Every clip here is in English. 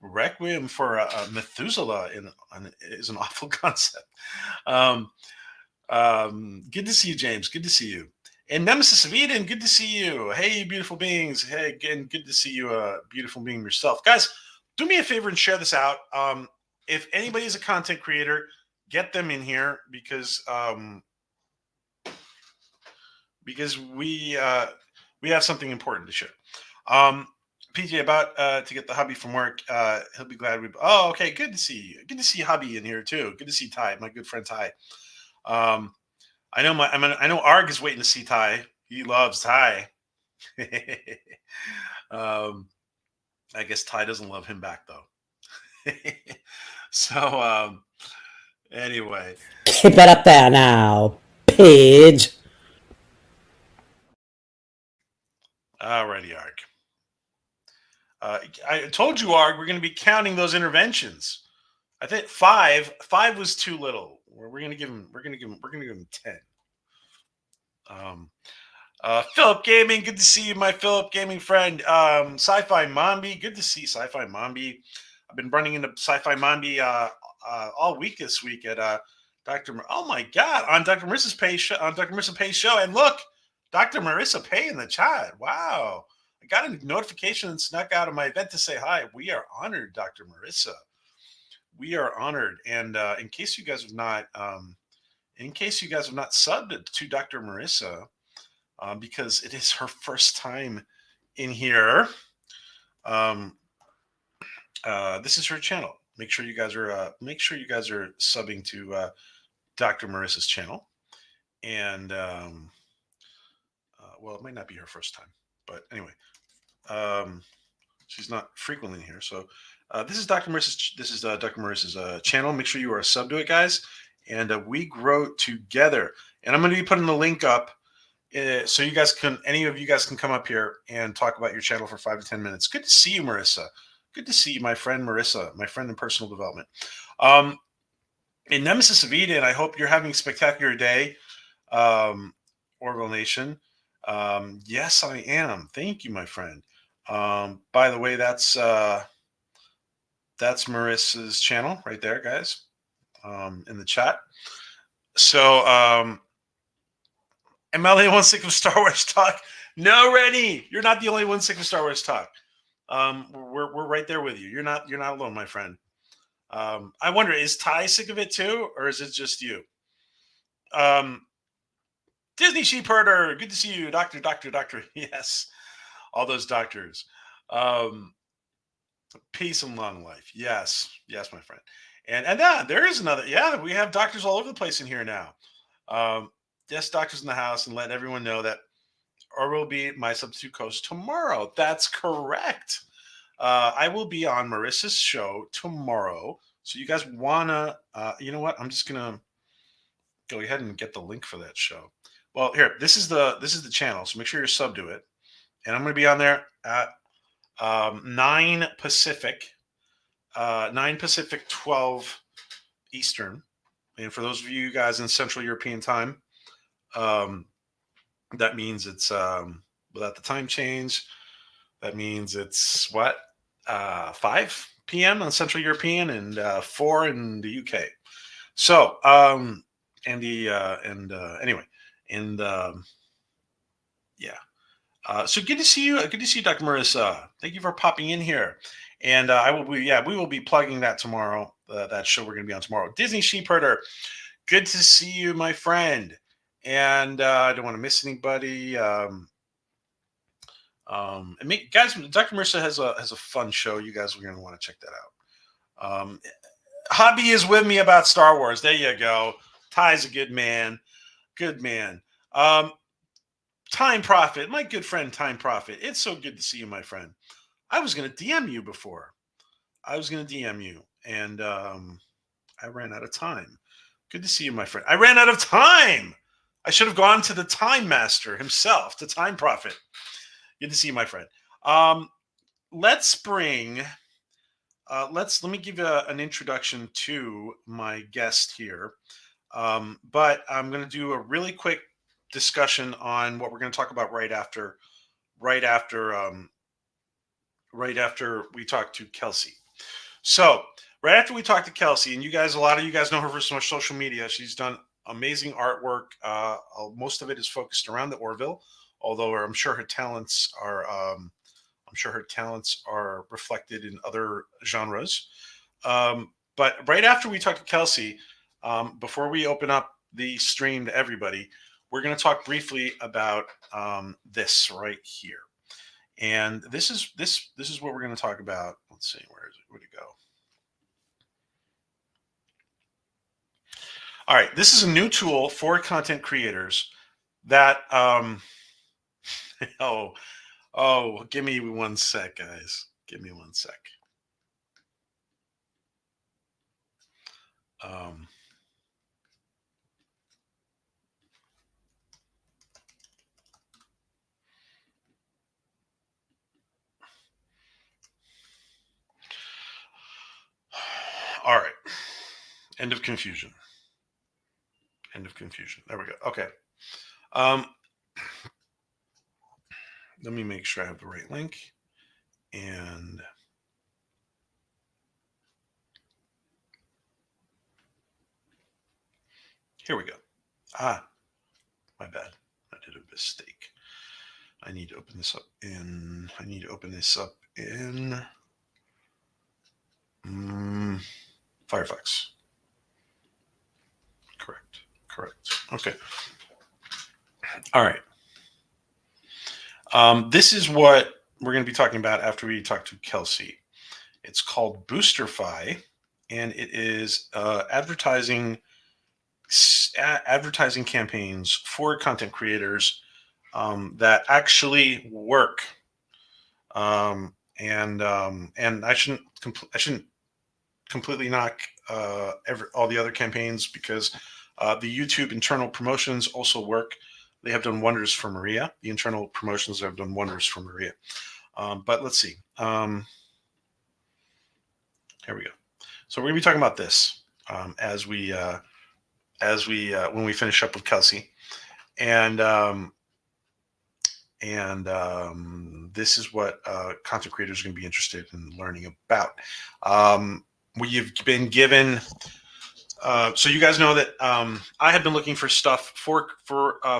Requiem for Methuselah is an awful concept. Um, good to see you, James. Good to see you. And Nemesis of Eden, good to see you. Hey, beautiful beings. Hey, again, good to see you, beautiful being yourself. Guys, do me a favor and share this out. If anybody's a content creator, get them in here because we have something important to share. PJ about to get the hubby from work. He'll be glad we. Oh, okay. Good to see you. Good to see hubby in here too. Good to see Ty, my good friend Ty. I know I know Arg is waiting to see Ty. He loves Ty. I guess Ty doesn't love him back though. So anyway, Keep it up there now, Pidge. alrighty, Arg. I told you, Arg, we're going to be counting those interventions. I think five was too little. We're going to give him. We're going to give him 10. Philip Gaming, good to see you, my Philip Gaming friend. Sci-Fi Mombi, good to see Sci-Fi Mombi. I've been running into Sci-Fi Mombi all week this week at oh my God, on Dr. Marissa's Pay show, on Dr. Marissa Pay's show, and look, Dr. Marissa Pay in the chat. Wow, I got a notification and snuck out of my event to say hi. We are honored, Dr. Marissa. We are honored, and in case you guys have not subbed to Dr. Marissa. Because it is her first time in here. This is her channel. Make sure you guys are subbing to Dr. Marissa's channel. And well, it might not be her first time, but anyway, she's not frequently in here. So this is Dr. Marissa's channel. Make sure you are sub to it, guys, and we grow together. And I'm going to be putting the link up. So any of you guys can come up here and talk about your channel for 5 to 10 minutes. Good to see you, Marissa. Good to see you, my friend Marissa, my friend in personal development. In Nemesis of Eden, I hope you're having a spectacular day, Orville Nation. Yes, I am. Thank you, my friend. By the way, that's Marissa's channel right there, guys, in the chat. So, am I the only one sick of Star Wars talk? No, Rennie, you're not the only one sick of Star Wars talk. We're right there with you. You're not alone, my friend. I wonder, is Ty sick of it too, or is it just you? Disney Sheepherder, good to see you, Doctor. Yes, all those doctors. Peace and long life. Yes, my friend. And there is another. Yeah, we have doctors all over the place in here now. Yes, doctors in the house, and let everyone know that Orville will be my substitute coach tomorrow. That's correct. I will be on Marissa's show tomorrow. So you guys wanna, you know what? I'm just gonna go ahead and get the link for that show. Well, here, this is the channel. So make sure you're sub to it, and I'm gonna be on there at 9 Pacific, 12 Eastern. And for those of you guys in Central European time, that means it's without the time change. That means it's what 5 p.m. on Central European and 4 in the UK. So so good to see you. Good to see you, Dr. Marissa. Thank you for popping in here. And we will be plugging that tomorrow. That show we're going to be on tomorrow. Disney Sheepherder. Good to see you, my friend. And I don't want to miss anybody. Guys, Dr. Marissa has a fun show. You guys are going to want to check that out. Hobby is with me about Star Wars. There you go. Ty's a good man. Good man. Time Prophet, my good friend Time Prophet. It's so good to see you, my friend. I was going to DM you before. And I ran out of time. Good to see you, my friend. I ran out of time. I should have gone to the Time Master himself, the Time Prophet. Good to see you, my friend. Let me give you an introduction to my guest here. But I'm going to do a really quick discussion on what we're going to talk about right after we talk to KELSEA. So right after we talked to Kelsey, and a lot of you guys know her from social media. She's done amazing artwork. Most of it is focused around the Orville, although I'm sure her talents are. I'm sure her talents are reflected in other genres. But right after we talk to Kelsey, before we open up the stream to everybody, we're going to talk briefly about this right here. And this is what we're going to talk about. Let's see, where'd it go? All right, this is a new tool for content creators that give me one sec, guys. Give me one sec. All right. End of confusion. End of confusion. There we go. Okay. Let me make sure I have the right link. And here we go. My bad. I did a mistake. I need to open this up in Firefox. Correct. Okay. All right. This is what we're going to be talking about after we talk to Kelsey. It's called Boosterfy, and it is advertising campaigns for content creators that actually work. And I shouldn't completely knock all the other campaigns, because the YouTube internal promotions also work. They have done wonders for Maria. The internal promotions have done wonders for Maria. But let's see. Here we go. So we're going to be talking about this when we finish up with Kelsey, and this is what content creators are going to be interested in learning about. We've been given. So you guys know that I have been looking for stuff for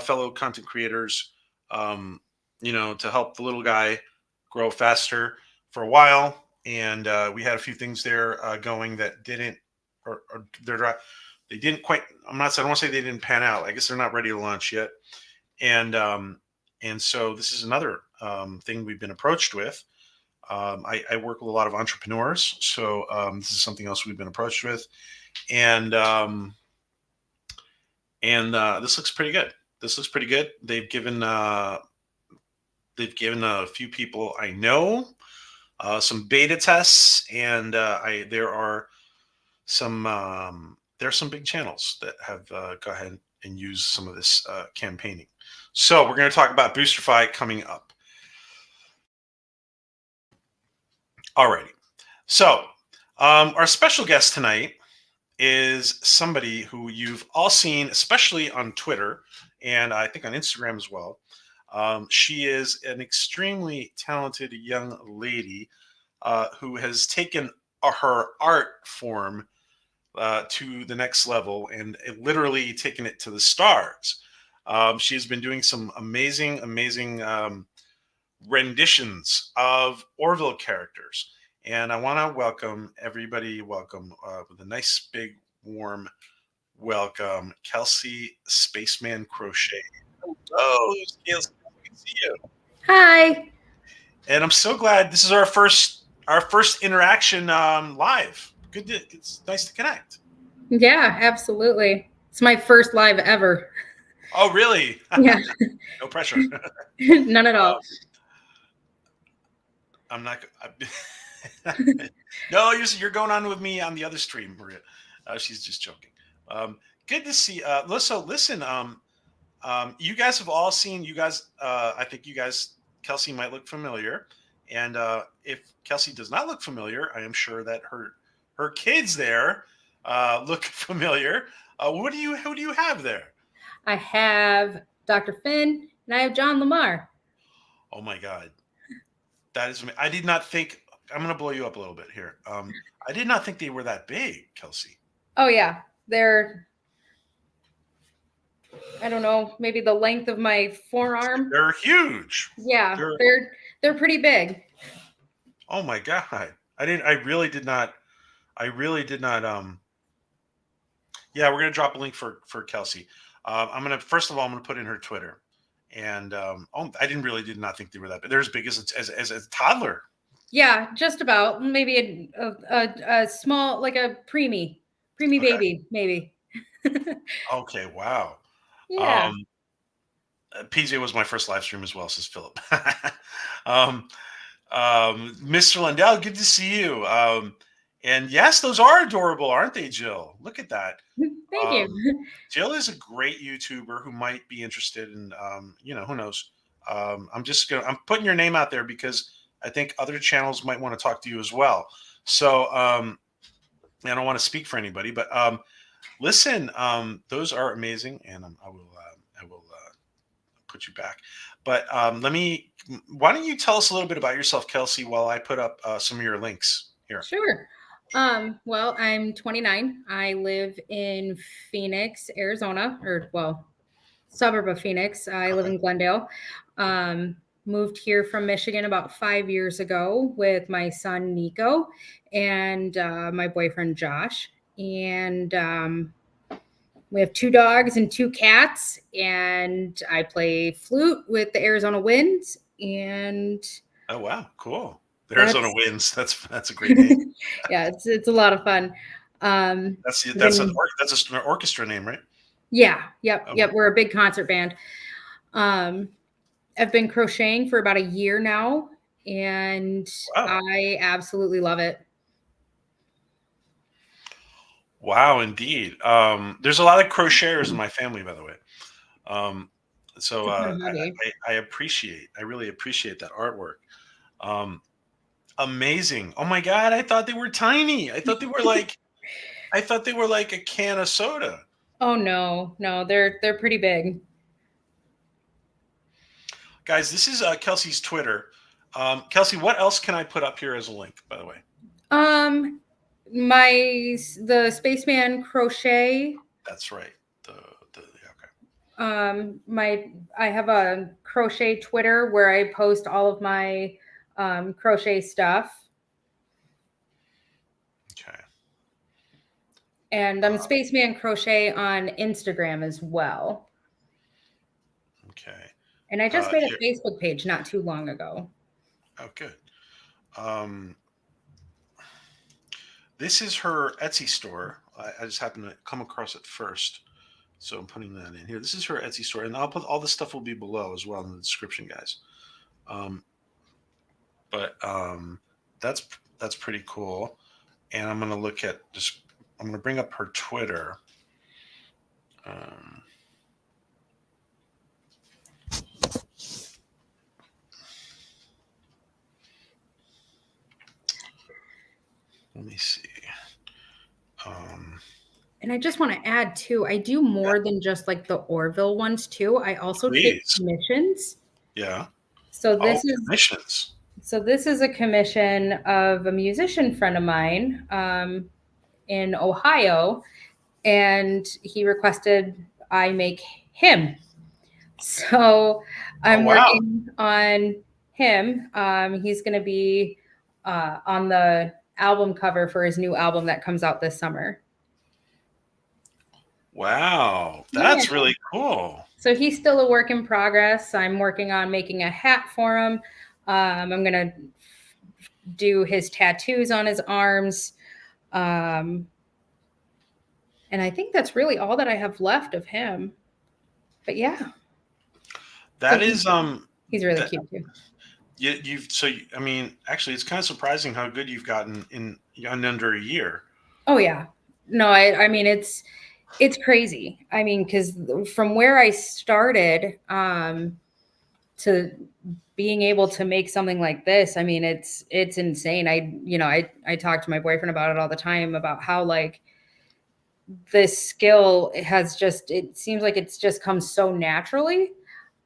fellow content creators, to help the little guy grow faster for a while, and we had a few things there going that didn't, or they didn't quite. I don't want to say they didn't pan out. I guess they're not ready to launch yet, and so this is another thing we've been approached with. I work with a lot of entrepreneurs, so this is something else we've been approached with. And this looks pretty good. They've given a few people I know some beta tests, and there are some big channels that have go ahead and use some of this campaigning. So we're going to talk about Boosterfy coming up. Alrighty. So our special guest tonight is somebody who you've all seen, especially on Twitter, and I think on Instagram as well. She is an extremely talented young lady who has taken her art form to the next level, and literally taken it to the stars. She has been doing some amazing renditions of Orville characters. And I want to welcome everybody. With a nice, big, warm welcome, Kelsey Spaceman Crochet. Hello, Kelsey. I can see you. Hi. And I'm so glad this is our first interaction live. It's nice to connect. Yeah, absolutely. It's my first live ever. Oh, really? Yeah. No pressure. None at all. I'm not. No, you're going on with me on the other stream, Maria. She's just joking. Good to see. Listen. You guys have all seen. You guys. I think you guys. Kelsey might look familiar, and if Kelsey does not look familiar, I am sure that her kids there look familiar. Who do you have there? I have Dr. Finn and I have John Lamar. Oh my God. That is. I did not think I'm gonna blow you up a little bit here. I did not think they were that big, Kelsey. Oh yeah, they're, I don't know, maybe the length of my forearm. They're huge. Yeah, They're they're pretty big. oh my god. I didn't. I really did not. I really did not. Yeah, we're gonna drop a link for Kelsey. I'm gonna first of all I'm gonna put in her Twitter, and oh, I did not think they were that big. They're as big as a toddler. Yeah, just about. Maybe a small, like a preemie Okay. baby, maybe. Okay. Wow. Yeah. Um, PJ was my first live stream as well, says Philip. um, Mr. Lundell, good to see you. And yes, those are adorable, aren't they, Jill? Look at that. Thank Um, you. Jill is a great YouTuber who might be interested in, who knows. I'm putting your name out there because I think other channels might want to talk to you as well. So, I don't want to speak for anybody, but listen, those are amazing, and I will put you back. But why don't you tell us a little bit about yourself, Kelsey, while I put up some of your links here. Sure. Well, I'm 29. I live in Phoenix, Arizona, or well, suburb of Phoenix. I live Okay. in Glendale. Moved here from Michigan about 5 years ago with my son Nico and my boyfriend Josh. And we have 2 dogs and 2 cats. And I play flute with the Arizona Winds. And Oh wow, cool. The Arizona that's Winds. That's a great name. yeah, it's a lot of fun. Been That's an orchestra name, right? Yeah, yep, Oh, yep. We're a big concert band. Um, I've been crocheting for about a year now, and wow. I absolutely love it. Wow, indeed. There's a lot of crocheters in my family, by the way. Um, so It's my hobby. I really appreciate that artwork. Um, amazing. Oh my God, I thought they were tiny. I thought they were like a can of soda. Oh no, no, they're pretty big. Guys, this is Kelsey's Twitter. Kelsey, what else can I put up here as a link, by the way? Um, the Spaceman Crochet. That's right. Okay. I have a crochet Twitter where I post all of my crochet stuff. Okay. And I'm Spaceman Crochet on Instagram as well. Okay. And I just made a here- Facebook page not too long ago. Oh, good. This is her Etsy store. I just happened to come across it first, so I'm putting that in here. This is her Etsy store, and I'll put all this stuff will be below as well in the description, guys. But that's pretty cool. And I'm gonna look at I'm gonna bring up her Twitter. Let me see. And I just want to add too, I do more than just like the Orville ones too. I also take Please. commissions. Yeah. So Oh, commissions. this is a commission of a musician friend of mine in Ohio, and he requested I make him. So I'm working on him. He's going to be on the album cover for his new album that comes out this summer. Wow, that's really cool. So he's still a work in progress. I'm working on making a hat for him. I'm going to do his tattoos on his arms. And I think that's really all that I have left of him. But yeah. That So is he's really cute too. I mean, actually, it's kind of surprising how good you've gotten in under a year. Oh yeah. No, I mean it's crazy. I mean, because from where I started to being able to make something like this, I mean, it's insane. I talk to my boyfriend about it all the time about how like this skill it seems like it's just come so naturally.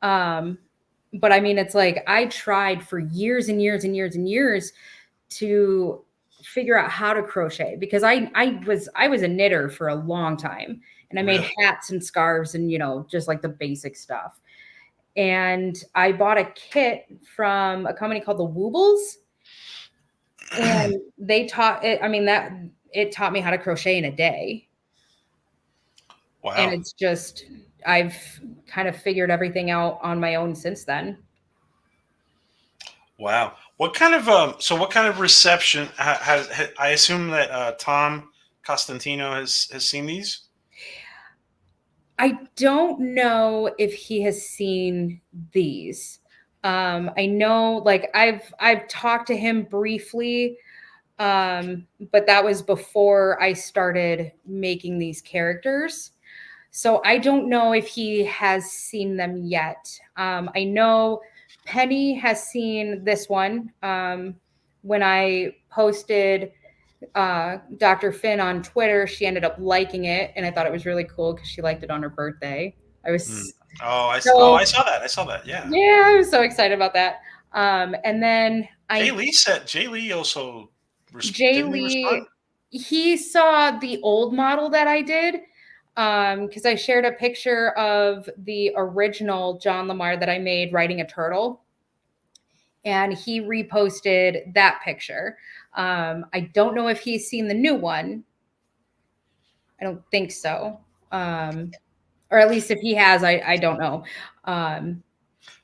But I mean, it's like I tried for years and years and years and years to figure out how to crochet, because I was a knitter for a long time, and I made Really? hats and scarves and, just like the basic stuff. And I bought a kit from a company called the Woobles, and they taught it. I mean, that it taught me how to crochet in a day. And Wow. it's just, I've kind of figured everything out on my own since then. Wow. What kind of what kind of reception has I assume that Tom Costantino has seen these? I don't know if he has seen these. I know, like, I've talked to him briefly, but that was before I started making these characters. So I don't know if he has seen them yet. I know Penny has seen this one. When I posted Dr. Finn on Twitter, she ended up liking it, and I thought it was really cool because she liked it on her birthday. I Hmm. was Oh, I so saw that. I saw that. Yeah. yeah, I was so excited about that. And then Jay Lee also Jay didn't he respond? Lee, he saw the old model that I did, because I shared a picture of the original John Lamar that I made riding a turtle, and he reposted that picture. I don't know if he's seen the new one. I don't think so. Or at least if he has, I don't know. Um,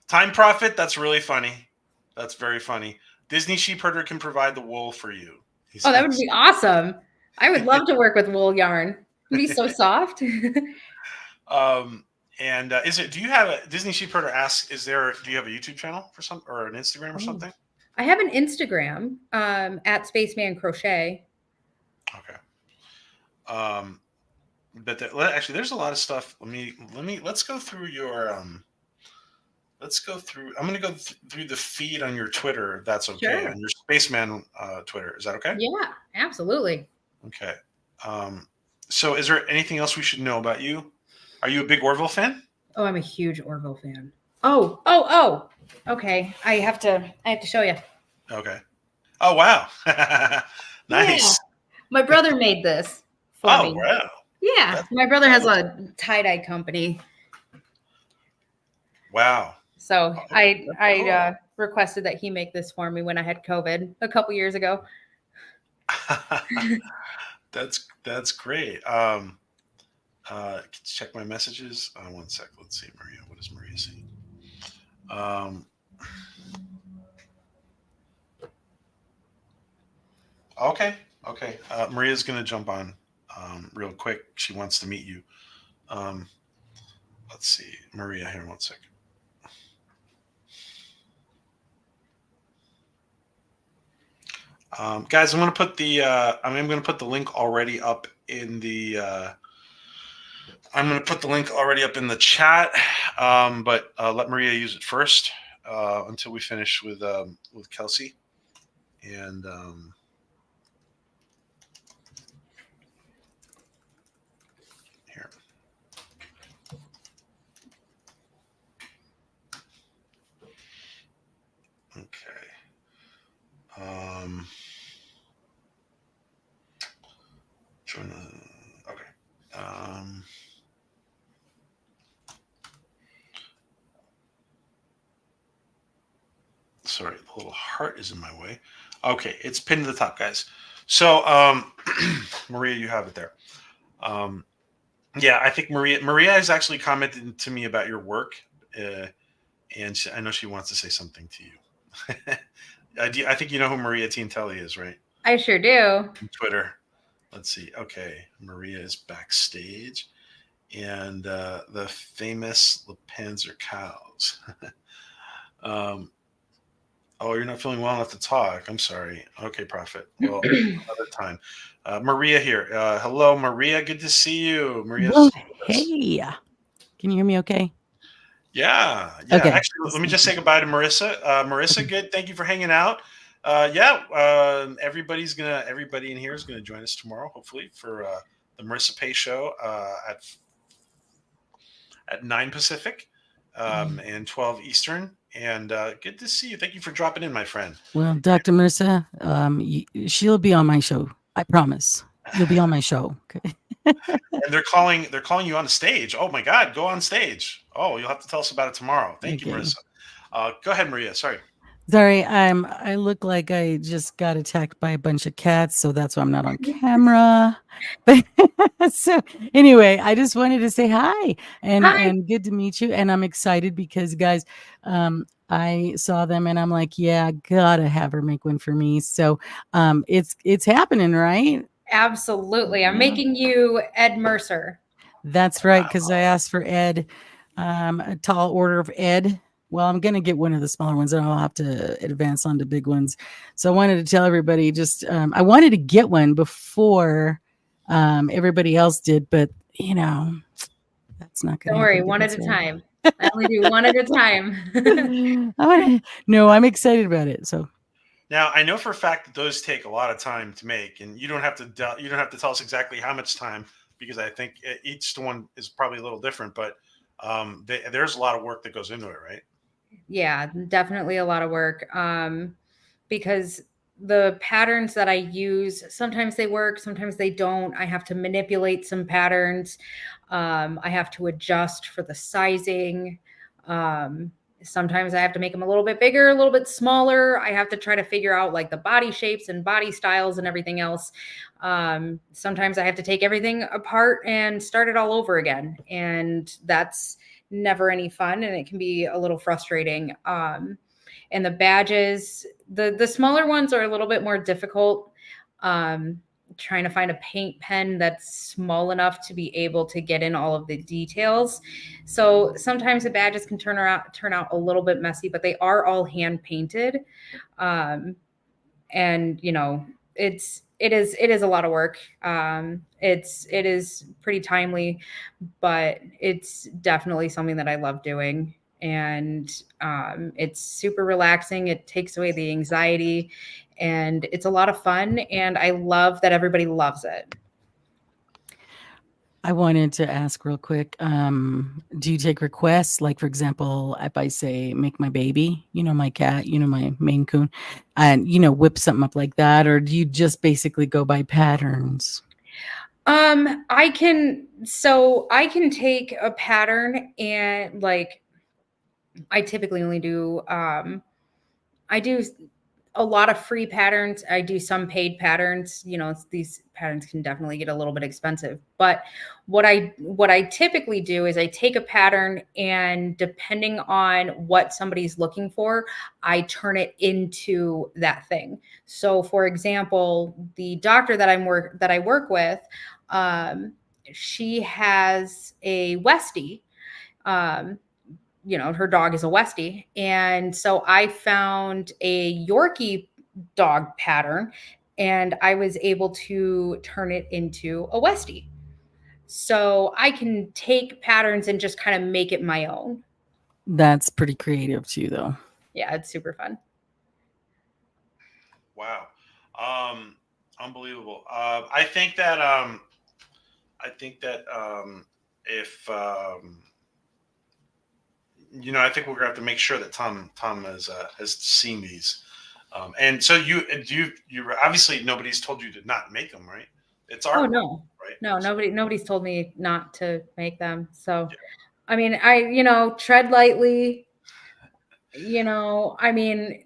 Time Profit. That's really funny. That's very funny. Disney Sheepherder can provide the wool for you. He oh, that would says. be awesome. I would love to work with wool yarn. It'd be so soft. Um, and is it? Do you have a Disney Sheepherder? Asks, is there? Do you have a YouTube channel for some or an Instagram or Oh. something? I have an Instagram, at Spaceman Crochet. Okay. But actually, there's a lot of stuff. Let's go through your Let's go through. I'm going to go through the feed on your Twitter, if that's okay, Sure. on your Spaceman Twitter. Is that okay? Yeah, absolutely. Okay. Um, so, is there anything else we should know about you? Are you a big Orville fan? Oh, I'm a huge Orville fan. Oh. Okay, I have to show you. Okay. Oh wow, Yeah, nice. my brother made this for Oh me. wow, Yeah, that's my brother that has looks, a tie-dye company. wow. So Okay, I that's I cool. requested that he make this for me when I had COVID a couple years ago. That's great. Check my messages. One sec. Let's see, Maria. What is Maria saying? Um, okay, okay. Maria's gonna jump on real quick. She wants to meet you. Um, let's see, Maria. Here, one second. Guys, I'm going to put the link already up in the. I'm going to put the link already up in the chat, but let Maria use it first until we finish with Kelsey. And here. Okay. Join the. Okay. Sorry, the little heart is in my way. Okay, it's pinned to the top, guys. So, Maria, you have it there. Yeah, I think Maria has actually commented to me about your work, and I know she wants to say something to you. I think you know who Maria Tintelli is, right? I sure do. On Twitter. Let's see. Okay, Maria is backstage, and the famous Le Panzer cows. Oh, you're not feeling well enough to talk. I'm sorry. Okay, Prophet. Well, another time. Maria here. Hello, Maria. Good to see you. Well, Maria's. hey. Can you hear me okay? Yeah. Okay. Actually, let me just say goodbye to Marissa. Marissa, Okay. good. Thank you for hanging out. Everybody in here is gonna join us tomorrow, hopefully, for the Marissa Pay show at 9 Pacific and 12 Eastern. and good to see you. Thank you for dropping in, my friend. Well, Dr. Mercer, she'll be on my show. I promise. You'll be on my show. Okay. And they're calling you on the stage. Oh my God, go on stage. Oh, you'll have to tell us about it tomorrow. Thank you, Okay. Marissa. Go ahead, Maria. Sorry. Sorry, I look like I just got attacked by a bunch of cats, so that's why I'm not on camera. But so anyway, I just wanted to say hi Hi. and good to meet you. And I'm excited because guys, I saw them and I'm like, yeah, I gotta have her make one for me. So it's happening, right? Absolutely. I'm Yeah. making you Ed Mercer. That's right, because I asked for Ed, a tall order of Ed. Well, I'm gonna get one of the smaller ones, and I'll have to advance on to big ones. So I wanted to tell everybody just I wanted to get one before everybody else did, but that's not gonna Don't happen. worry, one at a time. I only do one at a time. No, I'm excited about it. So Now I know for a fact that those take a lot of time to make, and you don't have to tell us exactly how much time because I think each one is probably a little different. But there's a lot of work that goes into it, right? Yeah, definitely a lot of work. Because the patterns that I use, sometimes they work, sometimes they don't. I have to manipulate some patterns. I have to adjust for the sizing. Sometimes I have to make them a little bit bigger, a little bit smaller. I have to try to figure out like the body shapes and body styles and everything else. Sometimes I have to take everything apart and start it all over again. And that's never any fun, and it can be a little frustrating. And the badges, the smaller ones are a little bit more difficult. Trying to find a paint pen that's small enough to be able to get in all of the details. So sometimes the badges can turn out a little bit messy, but they are all hand painted. And it is a lot of work. It is pretty timely, but it's definitely something that I love doing. And it's super relaxing. It takes away the anxiety, and it's a lot of fun. And I love that everybody loves it. I wanted to ask real quick, do you take requests? Like, for example, if I say, make my baby, my cat, my Maine Coon, and, whip something up like that? Or do you just basically go by patterns? I can take a pattern and like, I typically only do, I do a lot of free patterns. I do some paid patterns. These patterns can definitely get a little bit expensive. But what I typically do is I take a pattern, and depending on what somebody's looking for, I turn it into that thing. So, for example, the doctor that I work with, she has a Westie. Her dog is a Westie. And so I found a Yorkie dog pattern, and I was able to turn it into a Westie. So I can take patterns and just kind of make it my own. That's pretty creative too, though. Yeah, it's super fun. Wow. Unbelievable. I think that if I think we're gonna have to make sure that Tom has seen these. And so you obviously nobody's told you to not make them, right? It's our no. right? No, nobody's told me not to make them. So, yeah. I mean, I tread lightly. I mean,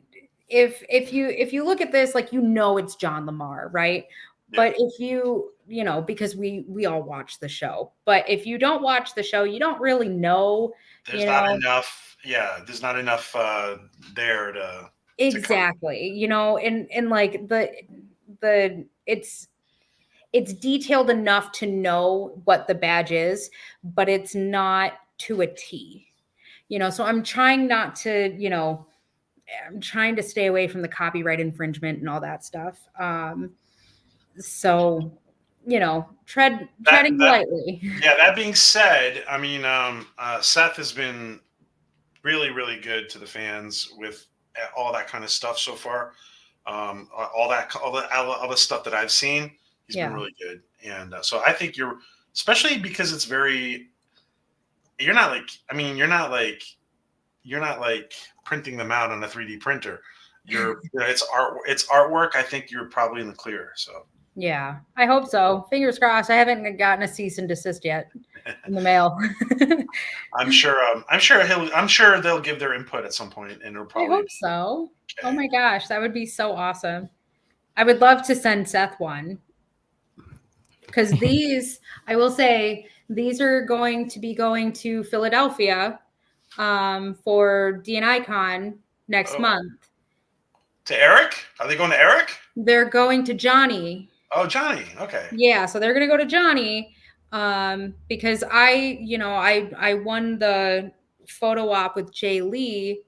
if you look at this, like, it's John Lamar, right? Yeah. But if because we all watch the show, but if you don't watch the show, you don't really know. There's not enough. Yeah, there's not enough there to exactly. And like the it's detailed enough to know what the badge is, but it's not to a T. So I'm trying not to, I'm trying to stay away from the copyright infringement and all that stuff. So, treading lightly. Yeah, that being said, I mean, Seth has been really, really good to the fans with all that kind of stuff so far. All the stuff that I've seen, he's been really good. And so I think especially because you're not like printing them out on a 3D printer. It's artwork. I think you're probably in the clear. So Yeah, I hope so. Fingers crossed. I haven't gotten a cease and desist yet in the mail. I'm sure they'll give their input at some point, and it'll I probably. hope so. Oh Okay. my gosh, that would be so awesome. I would love to send Seth one because these, I will say, these are going to be going to Philadelphia for DNI Con next Oh. month. To Eric? Are they going to Eric? They're going to Johnny. Oh, Johnny. Okay. Yeah, so they're gonna go to Johnny because I won the photo op with Jay Lee.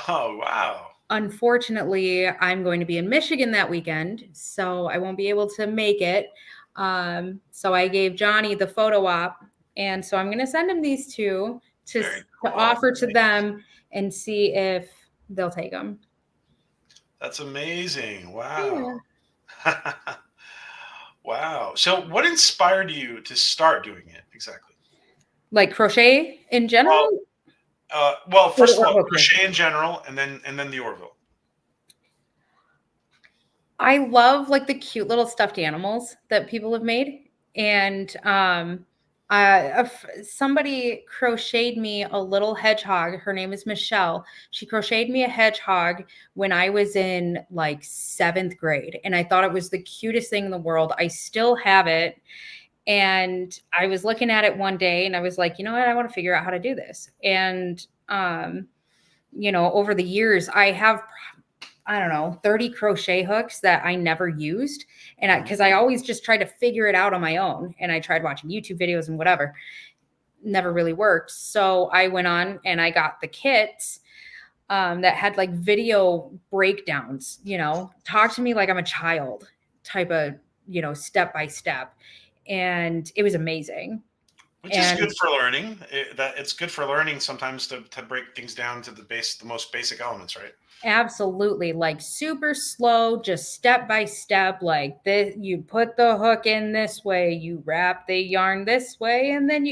Oh, wow. Unfortunately, I'm going to be in Michigan that weekend, so I won't be able to make it. So I gave Johnny the photo op, and so I'm gonna send him these two to Very cool. offer to them and see if they'll take them. That's amazing. Wow. Wow. So what inspired you to start doing it exactly? Like crochet in general. Well, first of all, Okay. crochet in general, and then the Orville. I love like the cute little stuffed animals that people have made, and somebody crocheted me a little hedgehog. Her name is Michelle. She crocheted me a hedgehog when I was in like 7th grade, and I thought it was the cutest thing in the world. I still have it, and I was looking at it one day, and I was like, you know what? I want to figure out how to do this. And over the years, I have, I don't know, 30 crochet hooks that I never used. And because I always just tried to figure it out on my own. And I tried watching YouTube videos and whatever. Never really worked. So I went on and I got the kits that had like video breakdowns, talk to me like I'm a child type of, step by step. And it was amazing. Which is good for learning. It's good for learning sometimes to break things down to the most basic elements, right? Absolutely. Like super slow, just step by step, like this, you put the hook in this way, you wrap the yarn this way, and then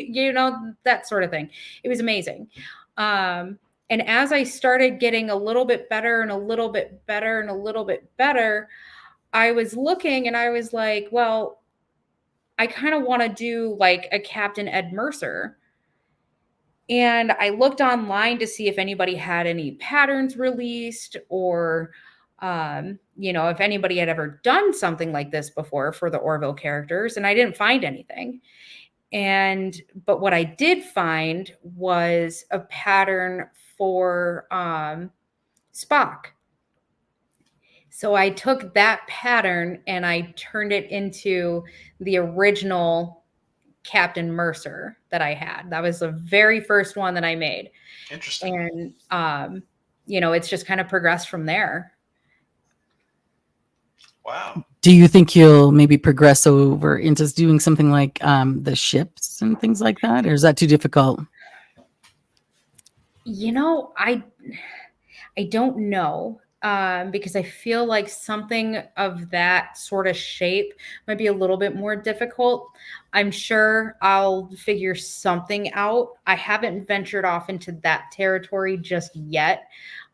that sort of thing. It was amazing. And as I started getting a little bit better and a little bit better and a little bit better, I was looking and I was like, well, I kind of want to do like a Captain Ed Mercer. And I looked online to see if anybody had any patterns released or, if anybody had ever done something like this before for the Orville characters. And I didn't find anything. But what I did find was a pattern for Spock. So I took that pattern and I turned it into the original Captain Mercer that I had. That was the very first one that I made. Interesting. And, it's just kind of progressed from there. Wow. Do you think you'll maybe progress over into doing something like the ships and things like that? Or is that too difficult? I don't know. Because I feel like something of that sort of shape might be a little bit more difficult. I'm sure I'll figure something out. I haven't ventured off into that territory just yet.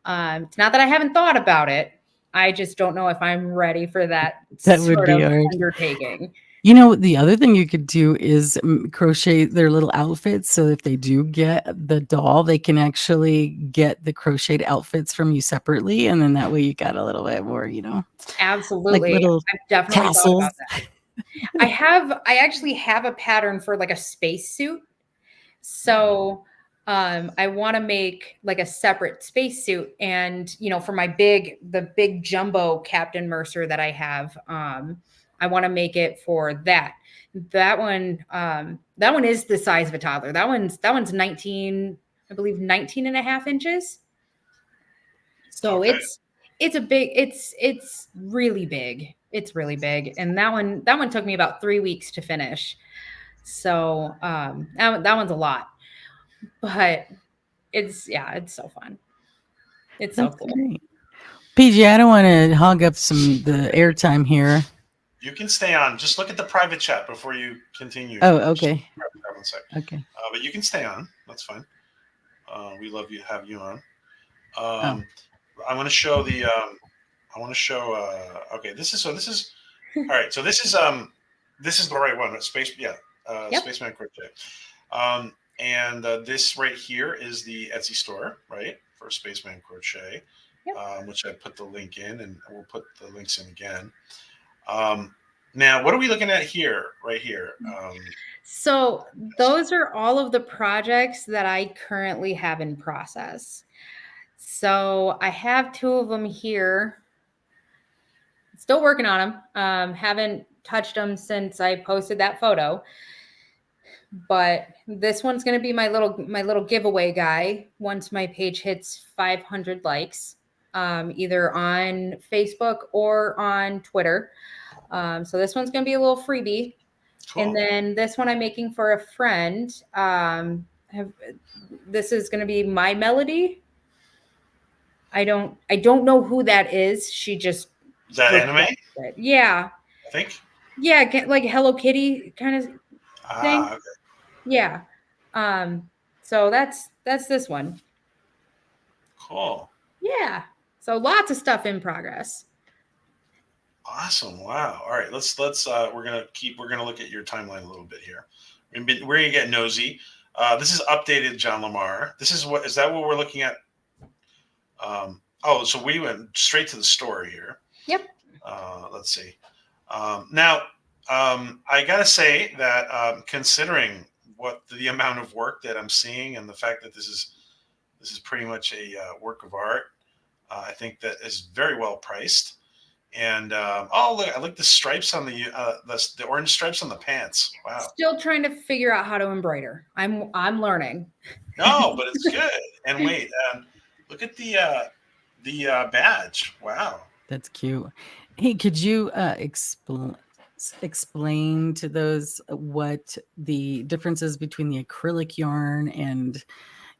It's not that I haven't thought about it. I just don't know if I'm ready for that would be hard. undertaking. The other thing you could do is crochet their little outfits. So if they do get the doll, they can actually get the crocheted outfits from you separately. And then that way you got a little bit more, Absolutely. like little I've definitely tassels. thought about that. I actually have a pattern for like a spacesuit. So I want to make like a separate spacesuit. And, for the big jumbo Captain Mercer that I have, I want to make it for that. That one is the size of a toddler. That one's 19, I believe 19 and a half inches. So Okay. it's really big. It's really big. And that one took me about 3 weeks to finish. So that one's a lot. But it's so fun. It's so cool. Great. PG, I don't want to hog up the airtime here. You can stay on. Just look at the private chat before you continue. Oh, okay. Just grab one sec. Okay. But you can stay on. That's fine. We love you. Have you on. Um, I want to show the. I want to show. Okay, this is all right. So this is the right one. Space. Yeah. Yep. Spaceman Crochet. And this right here is the Etsy store, right, for Spaceman Crochet, Yep. which I put the link in, and we'll put the links in again. Now, what are we looking at here, right here? So those are all of the projects that I currently have in process. So I have 2 of them here. Still working on them. Haven't touched them since I posted that photo. But this one's going to be my little giveaway guy once my page hits 500 likes, either on Facebook or on Twitter. So this one's going to be a little freebie. Cool. And then this one I'm making for a friend. This is going to be My Melody. I don't know who that is. She just Is that anime? it. Yeah. I think. Yeah, like Hello Kitty kind of thing. Okay. Yeah. So that's this one. Cool. Yeah. So lots of stuff in progress. Awesome. Wow. All right. Let's we're gonna look at your timeline a little bit here. We're gonna get nosy. This is updated John Lamar. Is that what we're looking at? So we went straight to the story here. Yep. Let's see. Now, I gotta say that considering what the amount of work that I'm seeing and the fact that this is pretty much a work of art, I think that is very well priced. And look! I like the stripes on the orange stripes on the pants. Wow. Still trying to figure out how to embroider. I'm learning. No, but it's good. And wait, look at the badge. Wow. That's cute. Hey, could you explain to those what the difference is between the acrylic yarn and,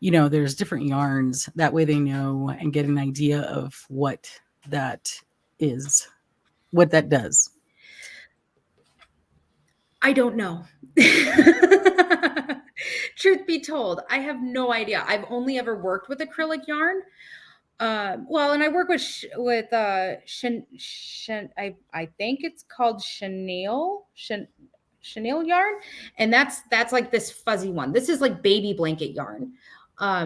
there's different yarns. That way they know and get an idea of what that is, what that does. I don't know. Truth be told, I have no idea. I've only ever worked with acrylic yarn. And I work with I think it's called chenille yarn, and that's like this fuzzy one. This is like baby blanket yarn.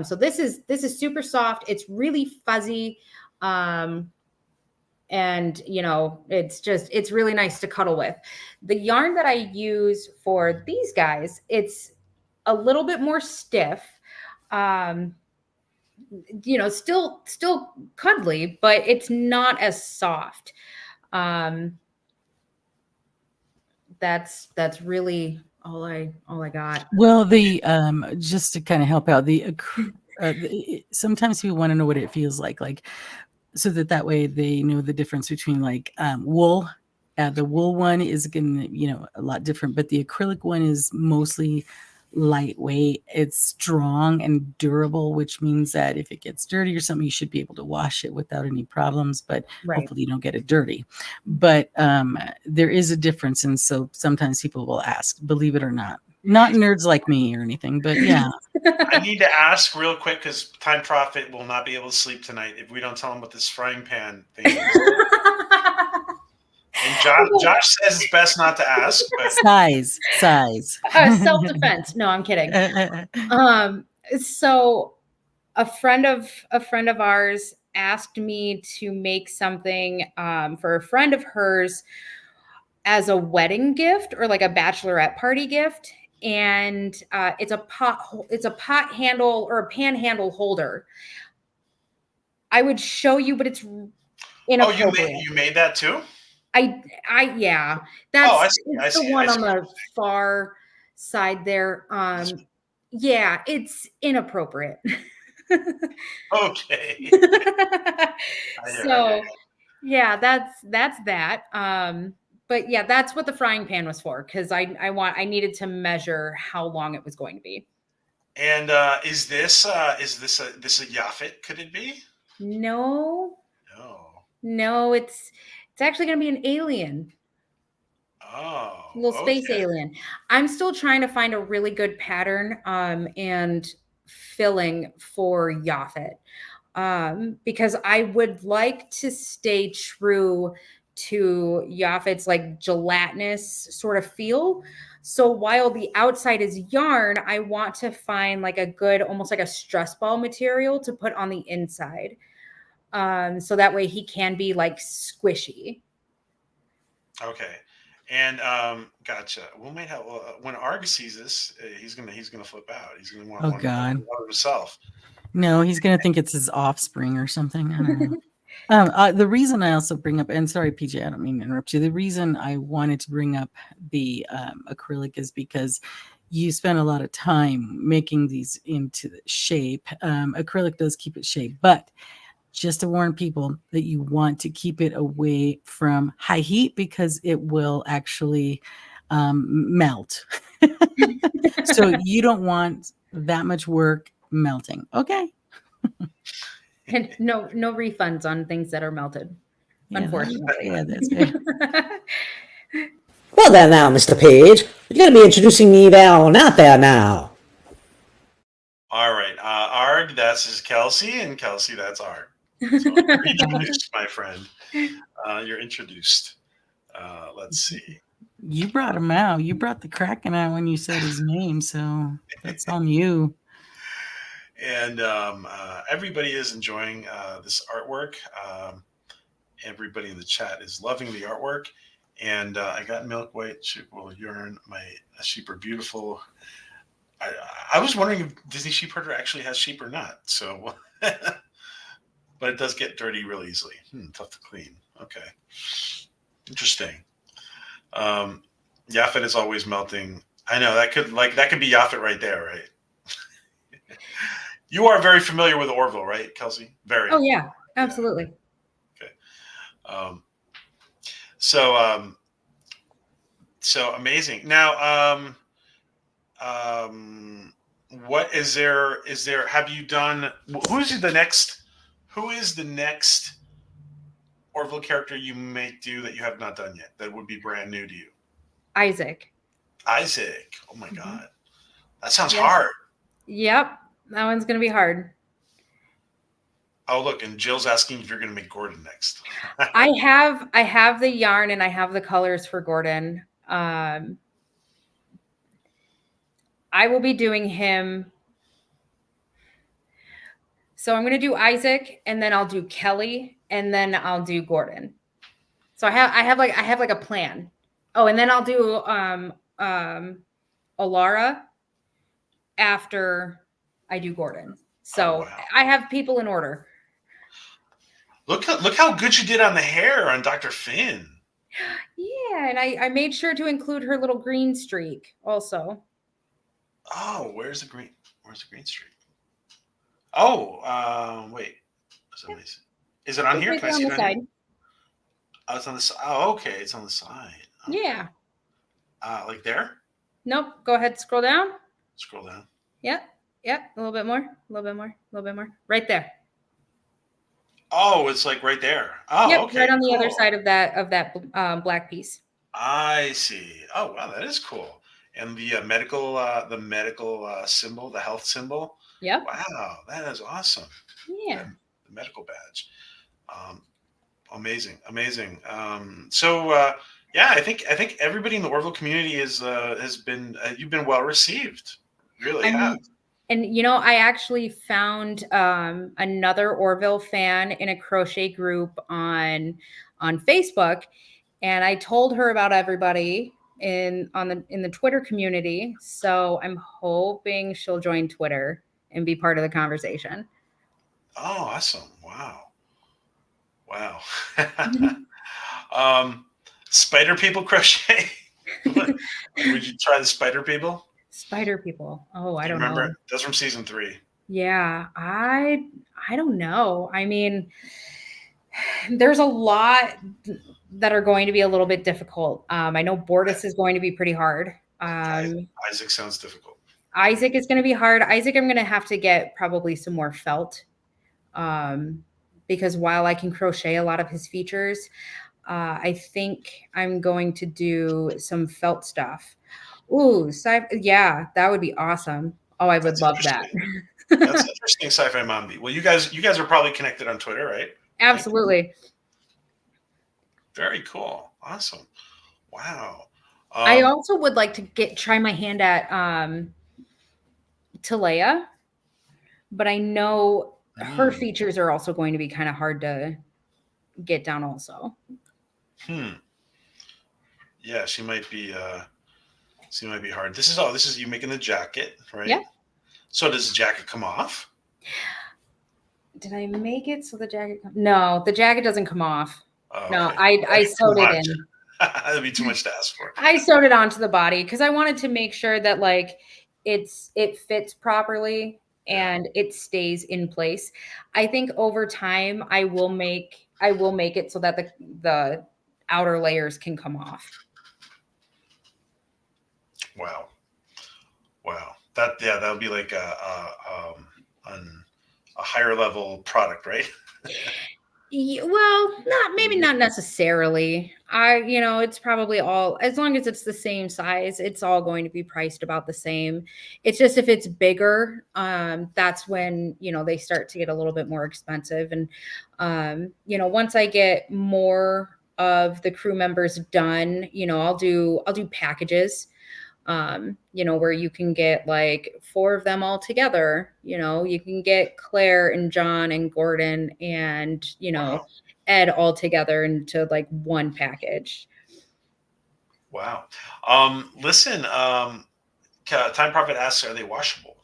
So this is super soft. It's really fuzzy. And it's really nice to cuddle with. The yarn that I use for these guys, it's a little bit more stiff. Still cuddly, but it's not as soft. That's really all I got. Well, the just to kind of help out, sometimes people want to know what it feels like so that way they know the difference between wool. The wool one is going to, a lot different, but the acrylic one is mostly lightweight. It's strong and durable, which means that if it gets dirty or something, you should be able to wash it without any problems, but hopefully you don't get it dirty. But there is a difference. And so sometimes people will ask, believe it or not nerds like me or anything, but yeah. I need to ask real quick because Time Prophet will not be able to sleep tonight if we don't tell him what this frying pan thing is. And Josh says it's best not to ask. But... Size. Self-defense. No, I'm kidding. So a friend of ours asked me to make something for a friend of hers as a wedding gift or like a bachelorette party gift. And it's a pot handle or a pan handle holder. I would show you, but it's inappropriate. Oh, you made that too? Yeah. That's I see, the one on the far side there. Yeah, it's inappropriate. Okay. So yeah, that's that. But yeah, that's what the frying pan was for, because I needed to measure how long it was going to be. And is this a Yaphet? Could it be? No, it's actually going to be an alien. Oh, a little space alien. I'm still trying to find a really good pattern and filling for Yaphet. because I would like to stay true to Yaphet's like gelatinous sort of feel. So while the outside is yarn, I want to find like a good, almost like a stress ball material to put on the inside. So that way he can be like squishy. Okay. And gotcha. We might have when Arg sees this, he's gonna flip out. He's gonna want Oh, one God. himself. No, he's gonna think it's his offspring or something. I don't know. The reason I also bring up, and sorry, PJ, I don't mean to interrupt you. The reason I wanted to bring up the acrylic is because you spend a lot of time making these into the shape. Acrylic does keep it shape, but just to warn people that you want to keep it away from high heat because it will actually melt. So you don't want that much work melting. Okay. And no refunds on things that are melted, Yeah, unfortunately. Yeah, that's fair. Well there now, Mr. Page. You're going to be introducing me there or not there now? All right. Arg, that's his Kelsey, and Kelsey, that's Arg. So you're introduced, my friend. You're introduced. Let's see. You brought him out. You brought the Kraken out when you said his name, so that's on you. And everybody is enjoying this artwork. Everybody in the chat is loving the artwork. And I got milk white sheep wool yarn. My sheep are beautiful. I was wondering if Disney Sheep Herder actually has sheep or not. So, but it does get dirty real easily. Tough to clean. Okay, interesting. Yaphet is always melting. I know that could be Yaphet right there, right? You are very familiar with Orville, right, Kelsey? Very. Oh yeah, absolutely. Yeah. Okay. So amazing. Now, what is there? Have you done? Who is the next Orville character you may do that you have not done yet? That would be brand new to you. Isaac. Oh my God, that sounds hard. Yep, that one's gonna be hard. Oh look, and Jill's asking if you're going to make Gordon next. I have the yarn and I have the colors for Gordon. I will be doing him. So I'm going to do Isaac, and then I'll do Kelly, and then I'll do Gordon. So I have like a plan. Oh, and then I'll do Alara after I do Gordon. So wow. I have people in order. Look how good you did on the hair on Dr. Finn. Yeah, and I made sure to include her little green streak also. Oh, where's the green streak? Oh, wait. Is it on here? Can I see it on here? Oh, it's on the side. Oh, okay. It's on the side. Okay. Yeah. Like there? Nope. Go ahead. Scroll down. Scroll down. Yep. A little bit more. Right there. Oh, it's like right there. Oh, yep, okay. Right on the other side of that black piece. I see. Oh, wow, that is cool. And the medical symbol, the health symbol. Yep. Wow, that is awesome. Yeah. The medical badge. Amazing. So yeah, I think everybody in the Orville community has been you've been well received. Really have. And I actually found another Orville fan in a crochet group on Facebook, and I told her about everybody in the Twitter community. So I'm hoping she'll join Twitter and be part of the conversation. Oh, awesome! Wow. Spider people crochet. Would you try the spider people? Spider people. Oh, I don't remember? know. That's from season 3. Yeah, I don't know. I mean, there's a lot that are going to be a little bit difficult. I know Bortus is going to be pretty hard. Isaac sounds difficult. Isaac is going to be hard. Isaac, I'm going to have to get probably some more felt, because while I can crochet a lot of his features, I think I'm going to do some felt stuff. Ooh, yeah, that would be awesome. Oh, I would love that. That's interesting, Sci-Fi Mombi. Well, you guys are probably connected on Twitter, right? Absolutely. Very cool. Awesome. Wow. I also would like to try my hand at Talea, but I know her Hmm. features are also going to be kind of hard to get down also. Yeah, she might be hard. This is you making the jacket, right? Yeah. So does the jacket come off? Did I make it so the jacket? No, the jacket doesn't come off. Oh, No, okay. I That's sewed too it much. in. That'd be too much to ask for. I sewed it onto the body because I wanted to make sure that like it fits properly and it stays in place. I think over time I will make it so that the outer layers can come off. Wow. That would be like a higher level product, right? Well, not necessarily. It's probably all, as long as it's the same size, it's all going to be priced about the same. It's just if it's bigger, that's when, they start to get a little bit more expensive. And once I get more of the crew members done, I'll do packages. Where you can get like 4 of them all together. You can get Claire and John and Gordon and, Wow. Ed all together into like one package. Wow. Listen, Time Prophet asks, are they washable?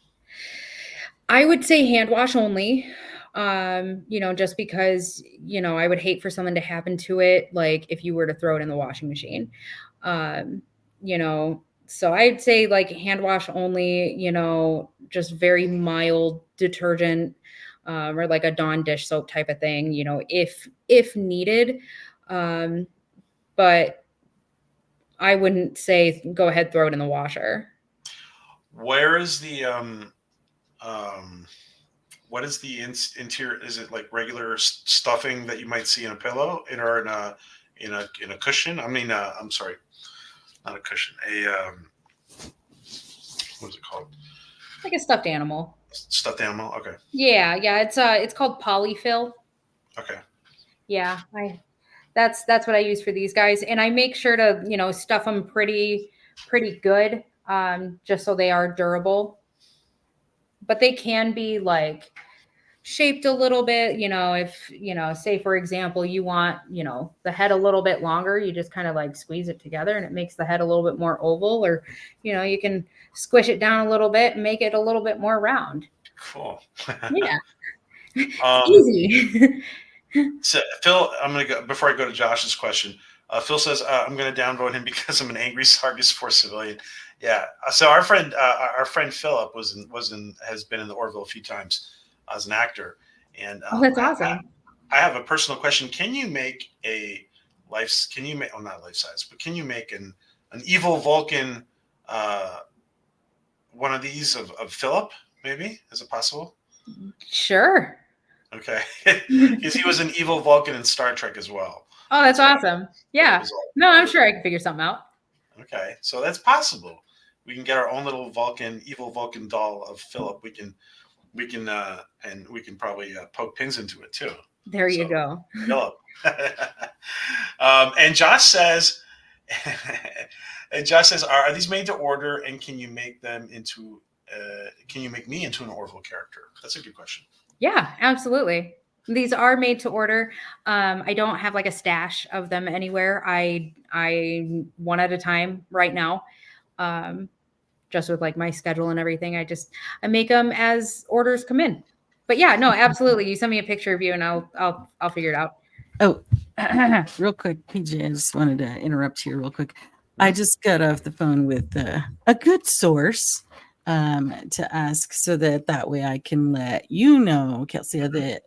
I would say hand wash only. Just because, I would hate for something to happen to it, like if you were to throw it in the washing machine. So I'd say like hand wash only, just very mild detergent, or like a Dawn dish soap type of thing, if needed. But I wouldn't say go ahead, throw it in the washer. Where is the what is the interior? Is it like regular stuffing that you might see in a pillow, or in a cushion? I mean, I'm sorry, not a cushion. What is it called? Like a stuffed animal. Stuffed animal. Okay. Yeah. It's called polyfill. Okay. Yeah, that's what I use for these guys, and I make sure to stuff them pretty good, just so they are durable. But they can be like shaped a little bit, if say for example you want the head a little bit longer, you just kind of like squeeze it together and it makes the head a little bit more oval, or you can squish it down a little bit and make it a little bit more round. Cool. Yeah. Easy. So Phil, I'm gonna go before I go to Josh's question. Phil says I'm gonna downvote him because I'm an angry Sargus Force civilian. Yeah. So our friend Philip has been in the Orville a few times as an actor, and That's awesome. I have a personal question. Can you make not life size, but can you make an evil Vulcan one of these of Philip? Maybe is it possible? Sure. Okay, because he was an evil Vulcan in Star Trek as well. Oh, that's awesome. Yeah. No, I'm sure I can figure something out. Okay, so that's possible. We can get our own little evil Vulcan doll of Philip. We can probably poke pins into it too. There you go. Philip. And Josh says, are these made to order? And can you make them into? Can you make me into an Orville character? That's a good question. Yeah, absolutely. These are made to order. I don't have like a stash of them anywhere. I one at a time right now. Just with like my schedule and everything, I make them as orders come in. But yeah, no, absolutely. You send me a picture of you and I'll figure it out. Oh, real quick, PJ, I just wanted to interrupt here real quick. I just got off the phone with a good source to ask so that way I can let you know, KELSEA, that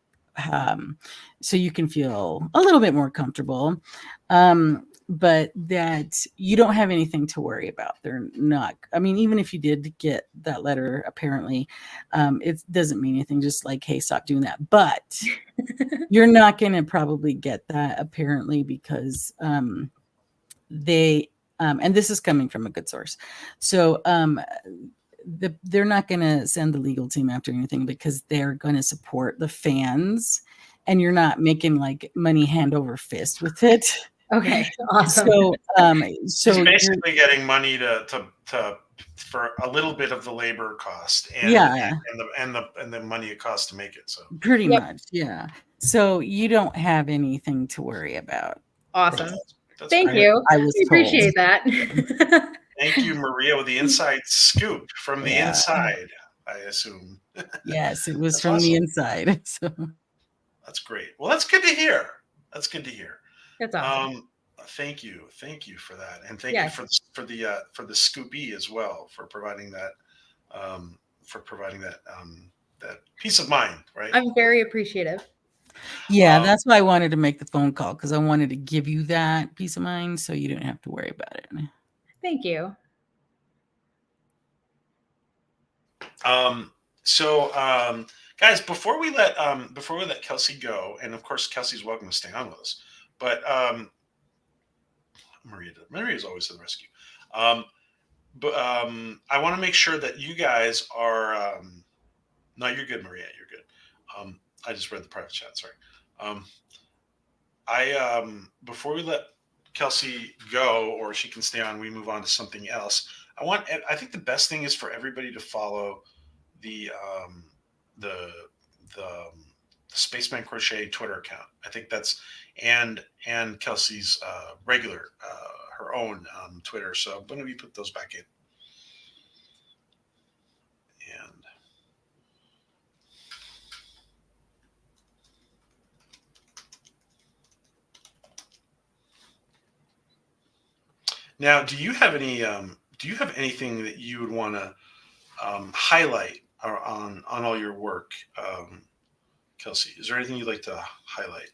so you can feel a little bit more comfortable. But that you don't have anything to worry about. They're not, I mean, even if you did get that letter, apparently, it doesn't mean anything, just like, hey, stop doing that. But you're not going to probably get that, apparently, because they, and this is coming from a good source. So they're not going to send the legal team after anything because they're going to support the fans, and you're not making like money hand over fist with it. Okay, awesome. So He's basically getting money to for a little bit of the labor cost and the money it costs to make it. So pretty much, yeah. So you don't have anything to worry about. Awesome. that's Thank great. you. I was We appreciate told. that. Thank you, Maria, with the inside scoop from the Yeah. inside, I assume. Yes, it was That's from the awesome. inside. So That's great. Well, that's good to hear. That's good to hear. That's awesome. Thank you for that, and thank Yes. you for the scoopy as well for providing that that peace of mind. Right. I'm very appreciative. yeah, that's why I wanted to make the phone call, because I wanted to give you that peace of mind so you didn't have to worry about it. Thank you. Guys, before we let Kelsea go, and of course Kelsey's welcome to stay on with us, but Maria's always to the rescue. But I want to make sure that you guys are. No, you're good, Maria. You're good. I just read the private chat. Sorry. Before we let Kelsea go, or she can stay on, we move on to something else. I think the best thing is for everybody to follow the Spaceman Crochet Twitter account. I think that's and Kelsey's regular her own Twitter. So when do we put those back in? And now, do you have anything that you would want to highlight on all your work, Kelsea? Is there anything you'd like to highlight?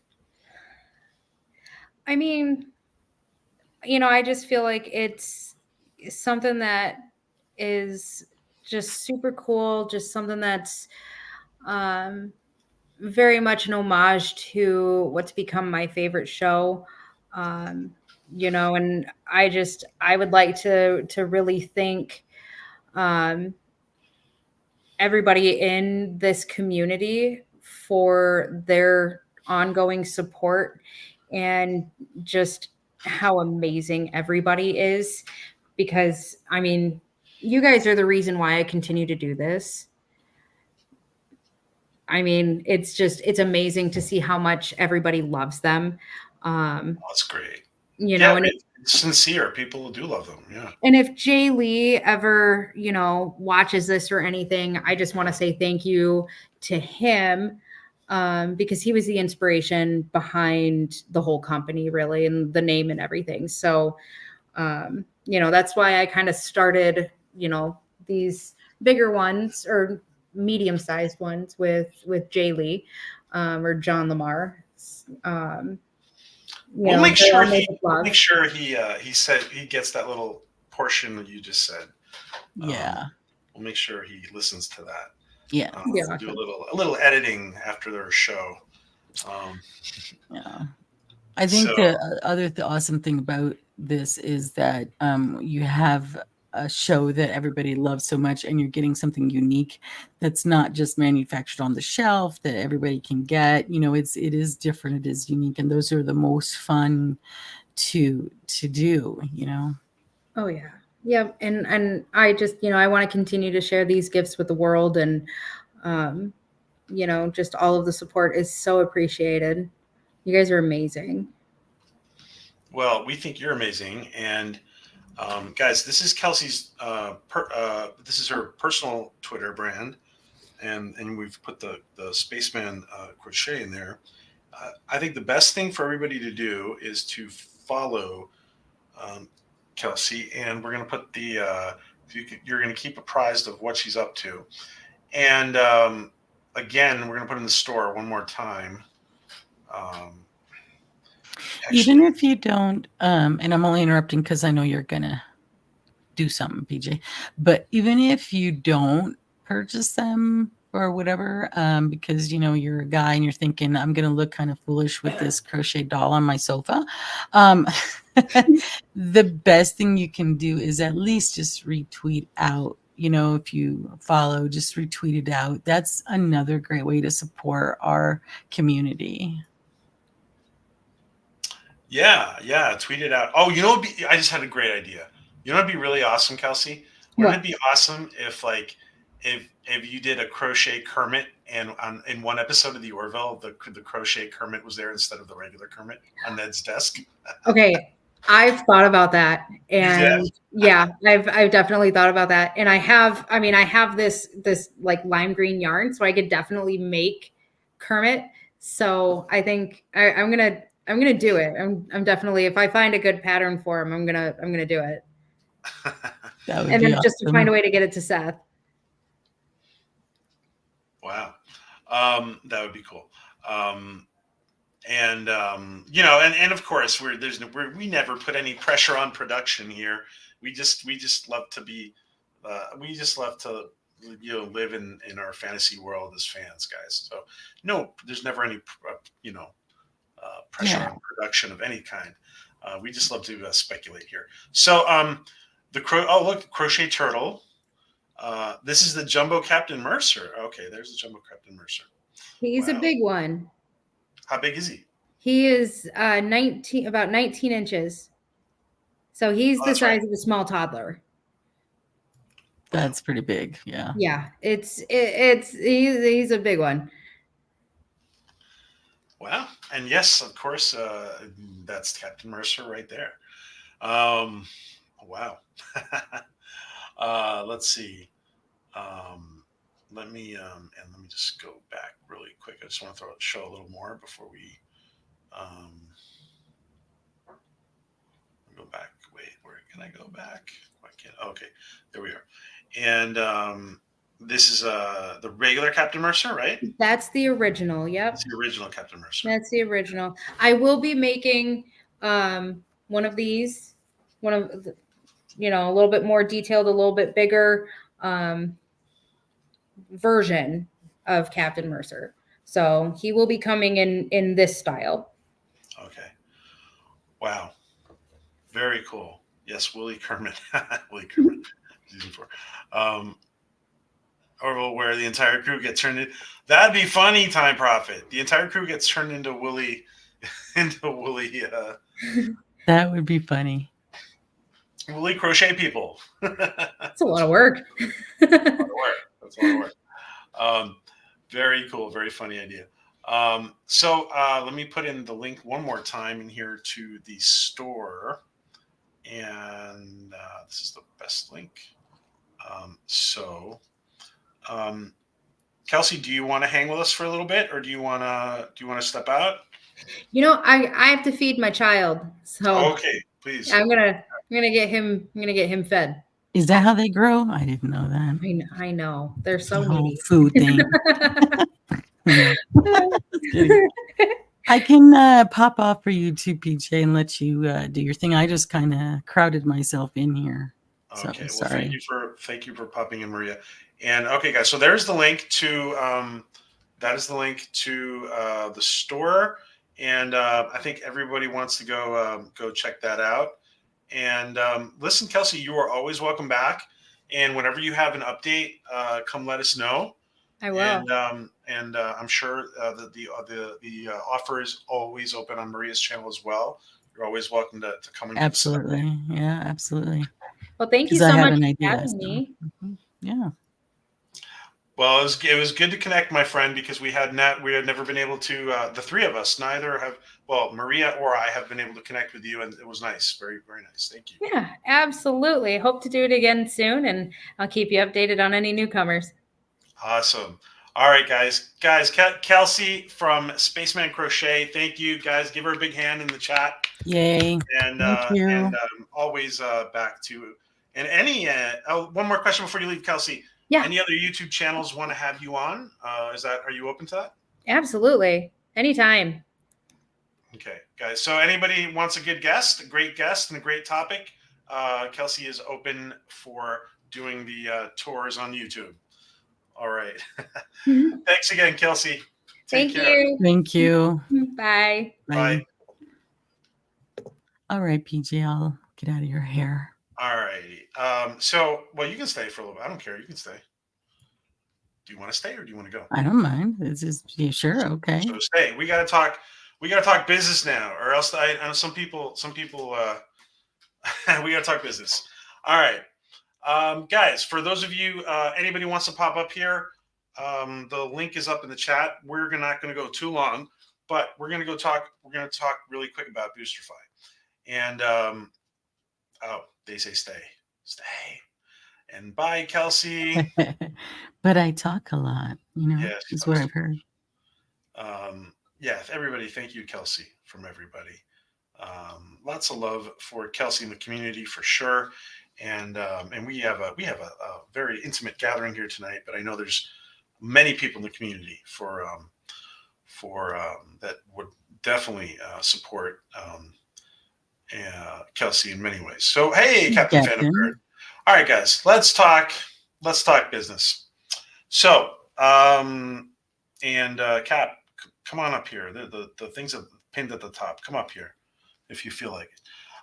I mean, I just feel like it's something that is just super cool, just something that's very much an homage to what's become my favorite show. And I would like to really thank everybody in this community for their ongoing support and just how amazing everybody is, because you guys are the reason why I continue to do this. It's amazing to see how much everybody loves them. That's great. And it's sincere. People do love them. Yeah. And if Jay Lee ever, watches this or anything, I just want to say thank you to him, because he was the inspiration behind the whole company, really, and the name and everything. So, that's why I kind of started, these bigger ones or medium-sized ones with Jay Lee, or John Lamar. We'll make sure he said he gets that little portion that you just said. Yeah. We'll make sure he listens to that. Yeah. We'll do a little editing after their show. Yeah. I think the awesome thing about this is that you have a show that everybody loves so much, and you're getting something unique that's not just manufactured on the shelf that everybody can get. It is different, it is unique, and those are the most fun to do. Oh yeah. Yeah. And I just, I want to continue to share these gifts with the world, and just all of the support is so appreciated. You guys are amazing. Well, we think you're amazing, and guys, this is Kelsea's. This is her personal Twitter brand, and we've put the Spaceman Crochet in there. I think the best thing for everybody to do is to follow Kelsea, and we're going to put you're going to keep apprised of what she's up to, and again, we're going to put in the store one more time. Even if you don't, and I'm only interrupting because I know you're gonna do something, PJ, but even if you don't purchase them or whatever, because you're a guy and you're thinking I'm gonna look kind of foolish with this crochet doll on my sofa, the best thing you can do is at least just retweet out if you follow, just retweet it out. That's another great way to support our community. Yeah, tweet it out. Oh, I just had a great idea. You know, it'd be really awesome, Kelsey. Wouldn't What? it be awesome if, like, if you did a crochet Kermit, and in one episode of the Orville, the crochet Kermit was there instead of the regular Kermit on Ned's desk? Okay, I've thought about that, You did? and yeah, I've definitely thought about that, and I have this like lime green yarn, so I could definitely make Kermit. So I think I'm gonna do it. I'm definitely, if I find a good pattern for him, I'm gonna do it, That would and be then just to awesome. find a way to get it to Seth. Wow. That would be cool. And of course, we never put any pressure on production here. We just love to be, we just love to, live in our fantasy world as fans, guys. So no, there's never any, pressure Yeah. on production of any kind. We just love to speculate here. So, look, crochet turtle. This is the Jumbo Captain Mercer. Okay, there's the Jumbo Captain Mercer. He's a Wow. big one. How big is he? He is about 19 inches. So he's Oh, the that's right. size of a small toddler. That's pretty big. Yeah. Yeah, he's a big one. Wow. And yes, of course, that's Captain Mercer right there. Wow. Let's see. Let me just go back really quick. I just want to show a little more before we go back. Wait, where can I go back? Why can't? Okay, there we are. And this is the regular Captain Mercer, right? That's the original. Yep. It's the original Captain Mercer. That's the original. I will be making one of these, a little bit more detailed, a little bit bigger version of Captain Mercer. So he will be coming in this style. Okay. Wow. Very cool. Yes, Willie Kermit. Willie Kermit. Season 4. Or where the entire crew gets turned in. That'd be funny, Time Prophet. The entire crew gets turned into Willie. That would be funny. Willie crochet people. That's a lot of work. That's a lot of work. Very cool. Very funny idea. So let me put in the link one more time in here to the store. And this is the best link. Kelsey, do you want to hang with us for a little bit, or do you want to step out? I have to feed my child, so Okay, please. I'm gonna get him fed. Is that how they grow? I didn't know that. I know. There's so The whole many. food thing. Just kidding. I can pop off for you too, PJ, and let you do your thing. I just kind of crowded myself in here. So, Okay. Well, sorry. thank you for popping in, Maria. And okay, guys. So there's the link to the store, and I think everybody wants to go check that out. And listen, Kelsey, you are always welcome back. And whenever you have an update, come let us know. I will. And I'm sure that the offer is always open on Maria's channel as well. You're always welcome to come and Absolutely. Yeah, absolutely. Well, thank you 'Cause I so had much an for idea, having so. me. Yeah. Well, it was good to connect, my friend, because we had never been able to. The three of us, Maria or I have been able to connect with you, and it was nice, very very nice. Thank you. Yeah, absolutely. Hope to do it again soon, and I'll keep you updated on any newcomers. Awesome. All right, guys, Kelsey from Spaceman Crochet. Thank you, guys. Give her a big hand in the chat. Yay. And Thank you. always back to. And any one more question before you leave, Kelsey. Yeah. Any other YouTube channels want to have you on? Are you open to that? Absolutely. Anytime. Okay, guys. So anybody wants a great guest and a great topic, Kelsey is open for doing the tours on YouTube. All right. Thanks again, Kelsey. Take care. You. Thank you. Bye. Bye. All right, PJ, I'll get out of your hair. All righty. So, well, you can stay for a little bit. I don't care. You can stay. Do you want to stay or do you want to go? I don't mind. It's just yeah, sure, okay. So stay. We got to talk. We got to talk business now, or else I know some people. We got to talk business. All right, guys. For those of you, anybody wants to pop up here, the link is up in the chat. We're not going to go too long, but we're going to go talk. We're going to talk really quick about BoosterFi. And oh, they say stay. And bye, Kelsey. But I talk a lot, Yes, is what I've heard. Yeah, everybody, thank you, Kelsey, from everybody. Lots of love for Kelsey in the community for sure. And we have a very intimate gathering here tonight, but I know there's many people in the community for that would definitely support Kelsey in many ways. So hey, Captain Fanabird. All right, guys, let's talk business. So Cap, come on up here. The things are pinned at the top. Come up here if you feel like it.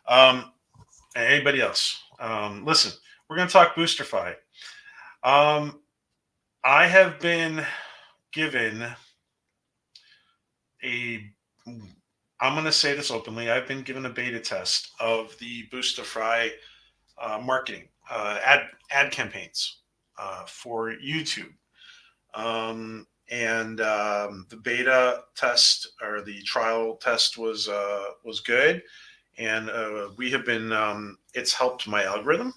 And anybody else? Listen, we're going to talk BoosterFi. I have been given I'm going to say this openly. I've been given a beta test of the BoosterFi marketing ad campaigns for YouTube. The beta test or the trial test was good, and we have been. It's helped my algorithm,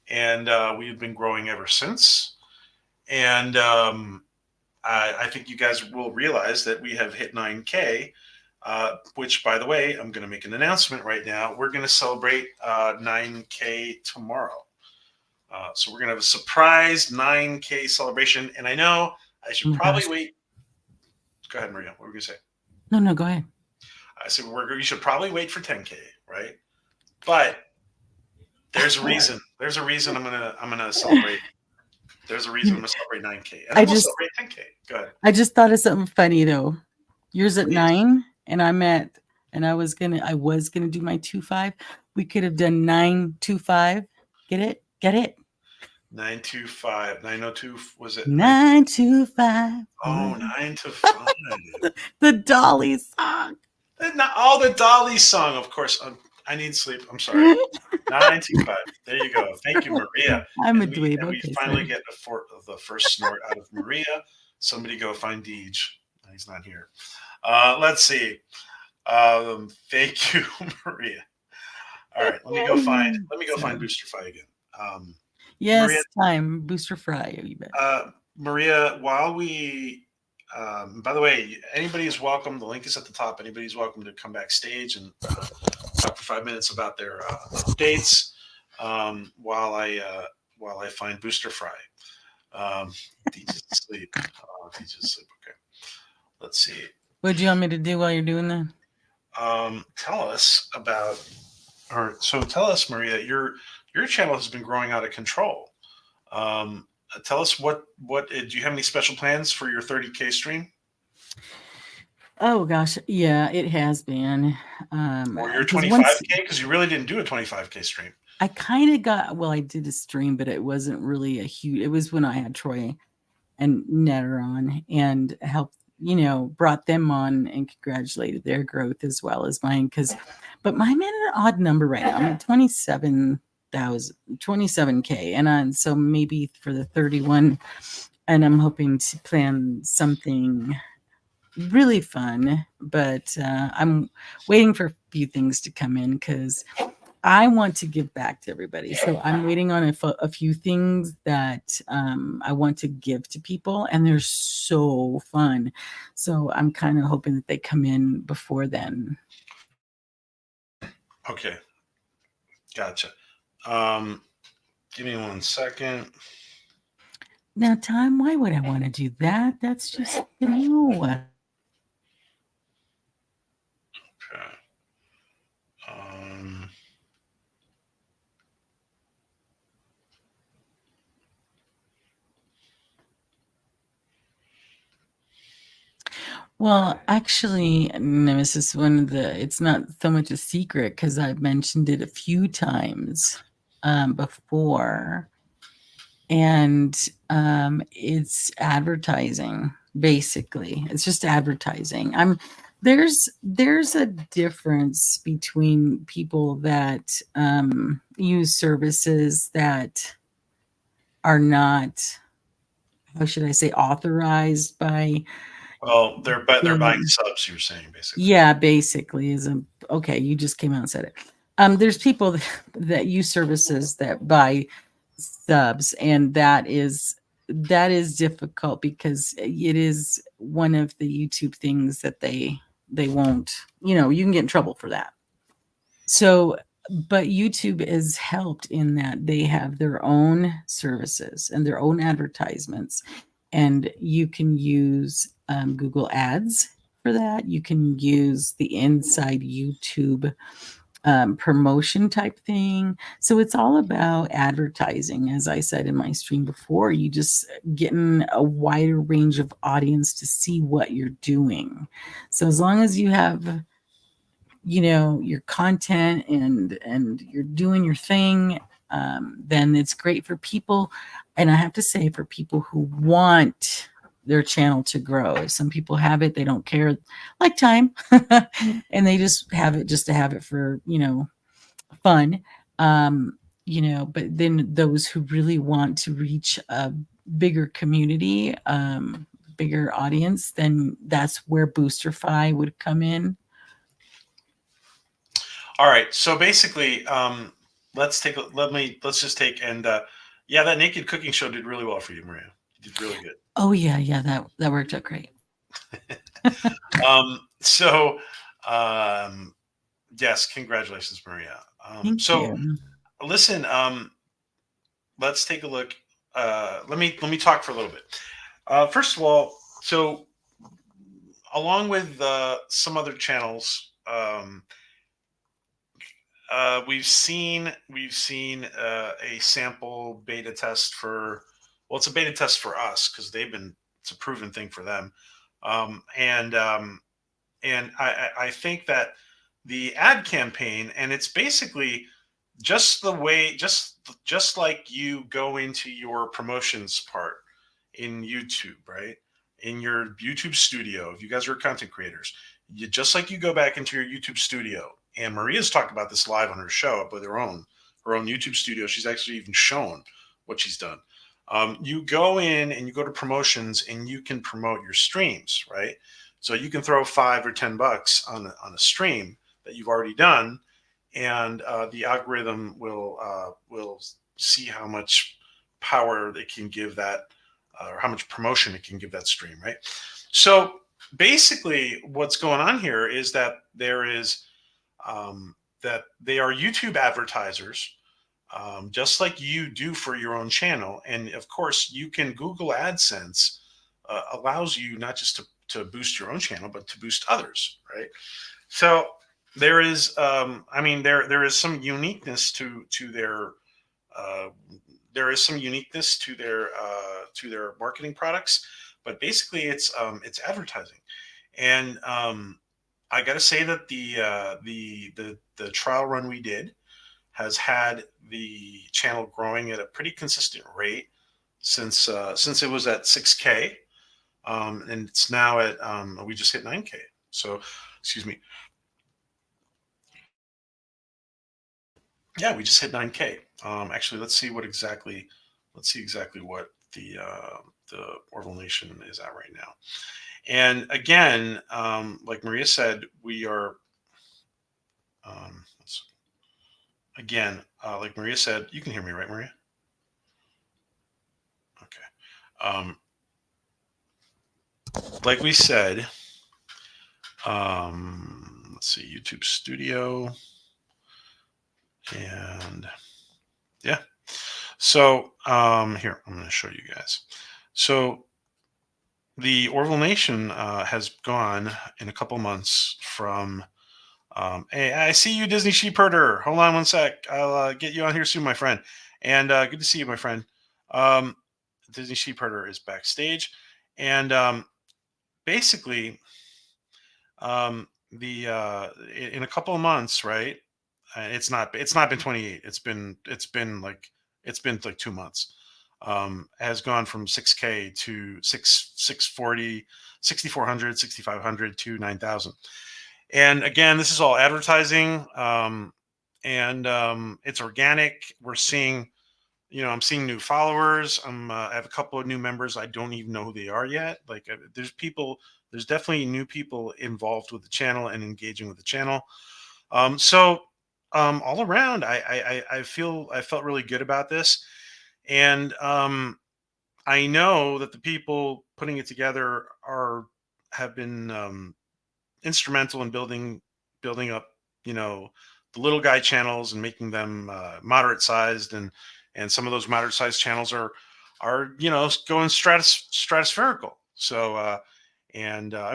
and we have been growing ever since. And I think you guys will realize that we have hit 9K, which, by the way, I'm going to make an announcement right now. We're going to celebrate 9K tomorrow. So we're going to have a surprise 9K celebration, and I know I should probably wait. Go ahead, Maria. What were you going to say? No, go ahead. I said you should probably wait for 10K, right? But there's a reason. There's a reason I'm gonna celebrate. There's a reason I'm gonna celebrate 9K. And I'm gonna celebrate 10K. Go ahead. I just thought of something funny though. Yours at 9, and I was gonna do my 2.5. We could have done 9.25. Get it? 925. 902 was it? 9.25. Oh, 9 to 5. The Dolly song. Not all the Dolly song, of course. I need sleep. I'm sorry. 925. There you go. Thank you, Maria. I'm a dweeb. We finally get the first snort out of Maria. Somebody go find Deej. He's not here. Let's see. Thank you, Maria. All right, let me go find BoosterFi again. Yes, Maria, time BoosterFi. You bet. Maria, while we, by the way, anybody is welcome. The link is at the top. Anybody's welcome to come backstage and talk for 5 minutes about their updates while I find BoosterFi. Deej is asleep. Deej is asleep. Okay. Let's see. What do you want me to do while you're doing that? Tell us, Maria, your channel has been growing out of control. Tell us what do you have any special plans for your 30K stream? Oh gosh, yeah, it has been. Or your 25K, because you really didn't do a 25K stream. I kind of I did a stream, but it wasn't really a huge. It was when I had Troy and Netter on and helped, brought them on and congratulated their growth as well as mine. But I'm at an odd number right now. I'm at 27K, and so maybe for the 31, and I'm hoping to plan something really fun, but I'm waiting for a few things to come in because I want to give back to everybody. So I'm waiting on a few things that I want to give to people, and they're so fun. So I'm kind of hoping that they come in before then. Okay. Gotcha. Give me 1 second. Now, Tom, why would I want to do that? That's just, Okay. Well, actually, Nemesis, it's not so much a secret because I've mentioned it a few times. before, and it's advertising. Basically, it's just advertising. There's a difference between people that use services that are not, how should I say, authorized by Well, they're buying the, subs. You're saying basically. yeah, basically is a, okay, you just came out and said it. There's people that use services that buy subs, and that is difficult because it is one of the YouTube things that they won't, you can get in trouble for that. So, but YouTube has helped in that they have their own services and their own advertisements, and you can use Google Ads for that. You can use the inside YouTube promotion type thing. So it's all about advertising. As I said in my stream before, you just getting a wider range of audience to see what you're doing. So as long as you have, your content and you're doing your thing, then it's great for people. And I have to say, for people who want their channel to grow, if some people have it, they don't care, like time, and they just have it just to have it for, fun. But then those who really want to reach a bigger community, bigger audience, then that's where Boosterfy would come in. All right. So basically, let's just take and yeah, that naked cooking show did really well for you, Maria. You did really good. Oh yeah, that worked out great. So yes, congratulations, Maria. Thank you. Listen, let's take a look. Let me talk for a little bit. First of all, so along with some other channels, we've seen a sample beta test for, well, it's a beta test for us because it's a proven thing for them, and I think that the ad campaign, and it's basically just the way, just like you go into your promotions part in YouTube, right? In your YouTube studio, if you guys are content creators, just like you go back into your YouTube studio, and Maria's talked about this live on her show with her own YouTube studio. She's actually even shown what she's done. You go in and you go to promotions, and you can promote your streams, right? So you can throw $5 or $10 on a stream that you've already done, and the algorithm will see how much power they can give that, or how much promotion it can give that stream, right? So basically, what's going on here is that that they are YouTube advertisers, just like you do for your own channel. And of course, you can, Google AdSense allows you not just to boost your own channel, but to boost others, right? So there is, there is some uniqueness to their to their marketing products, but basically it's advertising. And I got to say that the trial run we did has had the channel growing at a pretty consistent rate since it was at 6K, and it's now at we just hit 9K. So, excuse me. Yeah, we just hit 9K. Actually, let's see exactly what the Orville Nation is at right now. And again, like Maria said, we are like Maria said, you can hear me, right, Maria? Okay. Like we said, let's see, YouTube Studio, and yeah. So here, I'm going to show you guys. So the Orville Nation has gone in a couple months from hey, I see you, Disney Sheepherder. Hold on one sec. I'll get you on here soon, my friend. And good to see you, my friend. Disney Sheepherder is backstage. And basically, in a couple of months, right, and it's not been 28. It's been like 2 months. Has gone from 6K to 640, 6400, 6500 to 9,000. And again, this is all advertising, and it's organic. We're seeing, I'm seeing new followers. I have a couple of new members. I don't even know who they are yet. Like, there's definitely new people involved with the channel and engaging with the channel. So all around, I felt really good about this, and I know that the people putting it together have been instrumental in building up, the little guy channels and making them moderate sized, and some of those moderate sized channels are going stratospherical. So I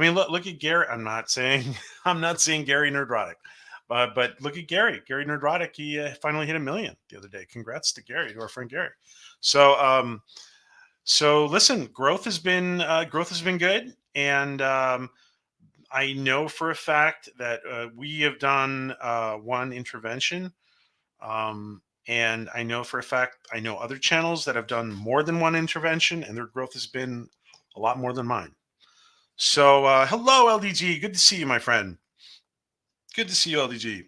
mean, look at Gary. I'm not saying I'm not saying Gary Nerdrotic, but look at Gary Nerdrotic. He finally hit 1 million the other day. Congrats to Gary, to our friend Gary. So so listen, growth has been good, and I know for a fact that we have done one intervention, and I know for a fact I know other channels that have done more than one intervention, and their growth has been a lot more than mine. So hello, LDG. Good to see you, my friend. Good to see you, LDG.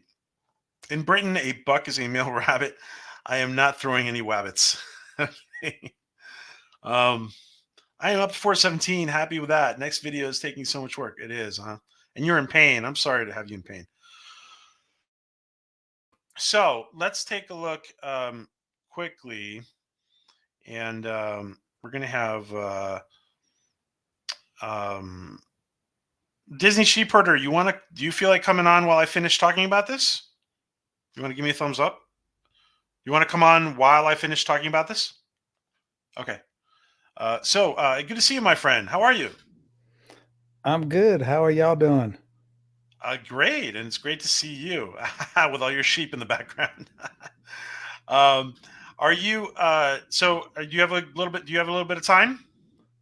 In Britain, a buck is a male rabbit. I am not throwing any wabbits. Okay. I am up to 417. Happy with that. Next video is taking so much work. It is, huh? And you're in pain. I'm sorry to have you in pain. So let's take a look quickly, and we're going to have Disney Sheepherder. Do you feel like coming on while I finish talking about this? You want to give me a thumbs up? You want to come on while I finish talking about this? Okay. So good to see you, my friend. How are you? I'm good. How are y'all doing? Great, and it's great to see you with all your sheep in the background. Are you? Do you have a little bit? Do you have a little bit of time?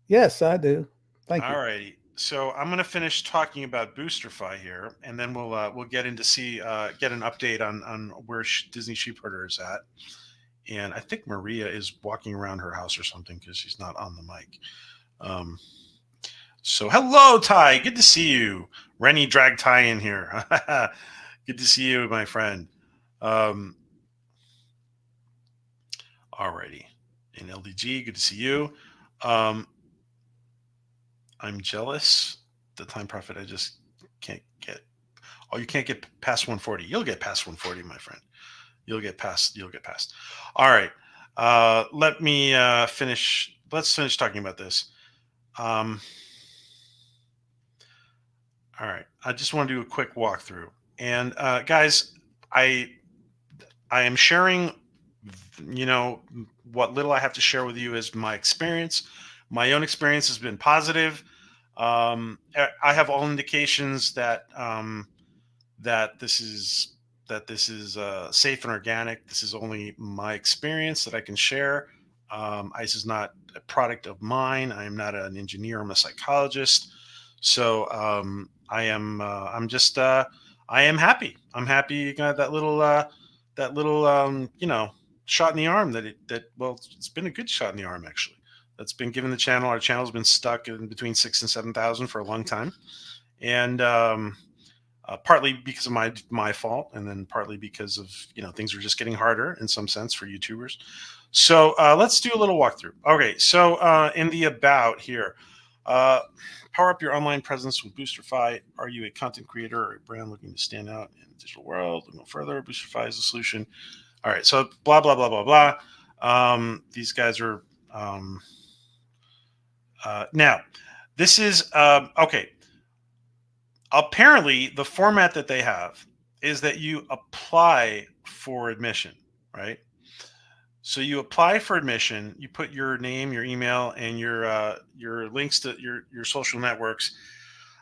Yes, I do. Thank you. All righty. So I'm going to finish talking about BoosterFi here, and then we'll get into get an update on where Disney Sheepherder is at. And I think Maria is walking around her house or something because she's not on the mic. So hello, Ty. Good to see you. Rennie dragged Ty in here. Good to see you, my friend. Alrighty. And LDG, good to see you. I'm jealous. The time profit, I just can't get. Oh, you can't get past 140. You'll get past 140, my friend. You'll get past. All right. Let me finish. Let's finish talking about this. All right. I just want to do a quick walkthrough. And guys, I am sharing, what little I have to share with you is my experience. My own experience has been positive. I have all indications that that this is safe and organic. This is only my experience that I can share. This is not a product of mine. I am not an engineer. I'm a psychologist. So I am. I am happy. I'm happy you got that little shot in the arm. Well, it's been a good shot in the arm actually. That's been given the channel. Our channel's been stuck in between 6,000 and 7,000 for a long time, and partly because of my fault, and then partly because of things are just getting harder in some sense for YouTubers. So let's do a little walkthrough. Okay, so in the about here, power up your online presence with BoosterFi. Are you a content creator or a brand looking to stand out in the digital world? Look no further. BoosterFi is the solution. All right, so blah blah blah blah blah. These guys are now. This is okay. Apparently, the format that they have is that you apply for admission, right? So you apply for admission, you put your name, your email, and your links to your social networks.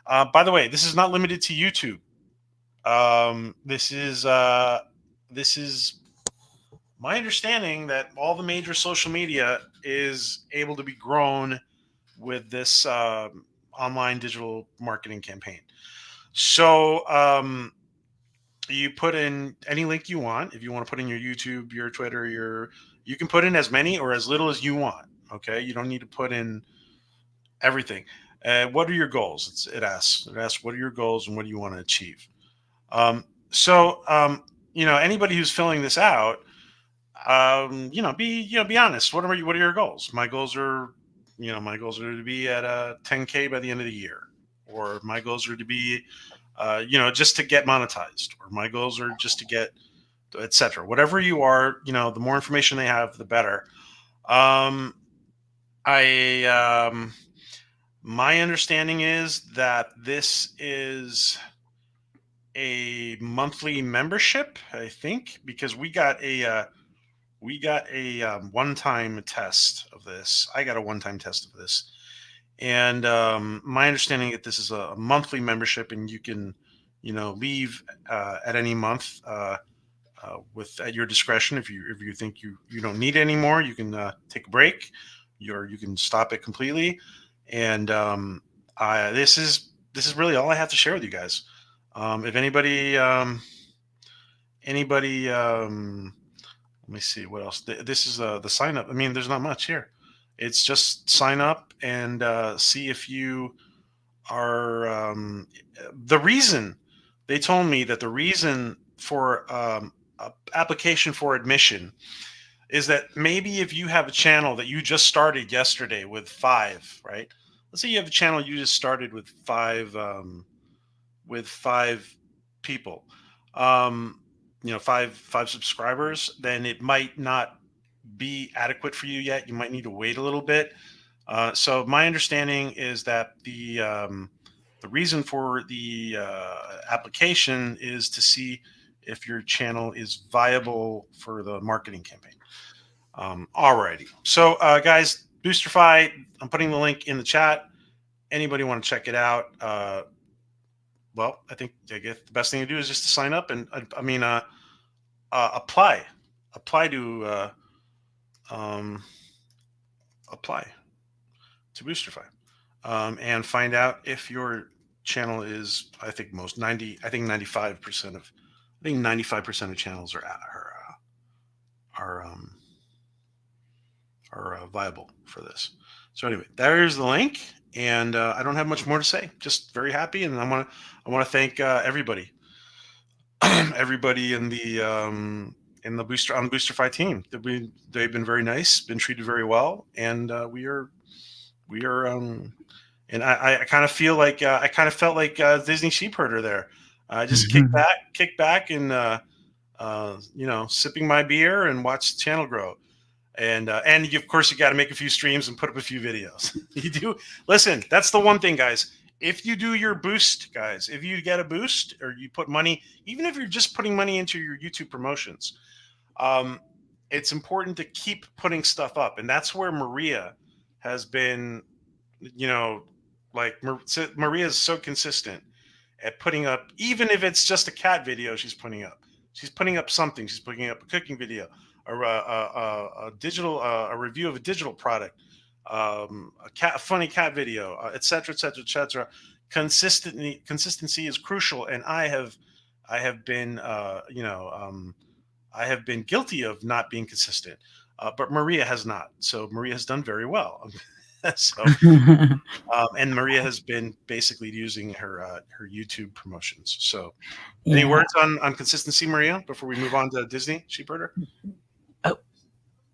By the way, this is not limited to YouTube. This is my understanding that all the major social media is able to be grown with this online digital marketing campaign. So you put in any link you want. If you want to put in your YouTube, your Twitter, you can put in as many or as little as you want. Okay, you don't need to put in everything. What are your goals? It asks what are your goals and what do you want to achieve. So anybody who's filling this out, be honest. What are your goals? My goals are to be at 10K by the end of the year, or my goals are to be just to get monetized, or my goals are just to get, etc. Whatever you are, the more information they have, the better. Um, I My understanding is that this is a monthly membership, I think, because we got a one-time test of this. I got a one-time test of this, and my understanding that this is a monthly membership, and you can, leave at any month with at your discretion. If you think you don't need it anymore, you can take a break, or you can stop it completely. And this is really all I have to share with you guys. If anybody let me see what else. This is the sign up. I mean, there's not much here. It's just sign up and see if you are. The reason they told me that the reason for application for admission is that maybe if you have a channel that you just started yesterday with 5, right? Let's say you have a channel you just started with 5 people. 5 subscribers, then it might not be adequate for you yet. You might need to wait a little bit. So my understanding is that the reason for the application is to see if your channel is viable for the marketing campaign. Alrighty. So guys, Boosterify, I'm putting the link in the chat. Anybody want to check it out? Well, I guess the best thing to do is just to sign up and apply to Boosterify, and find out if your channel is. I think 95% of channels are viable for this. So anyway, there's the link, and I don't have much more to say. Just very happy, and I want to thank everybody, everybody in the Boosterify team. They've been very nice, been treated very well, and we are and I kind of feel like I kind of felt like Disney sheepherder there. I just kick back, and sipping my beer and watch the channel grow. And of course you got to make a few streams and put up a few videos. You do listen. That's the one thing, guys. If you do your boost, guys, if you get a boost or you put money, even if you're just putting money into your YouTube promotions, it's important to keep putting stuff up. And that's where Maria has been, Maria is so consistent at putting up, even if it's just a cat video she's putting up. She's putting up something. She's putting up a cooking video, a digital, a review of a digital product, a funny cat video, etc., etc., etc. Consistency is crucial, and I have been, I have been guilty of not being consistent, but Maria has not. So Maria has done very well. So, and Maria has been basically using her YouTube promotions. So, any words on consistency, Maria, before we move on to Disney Sheepherder?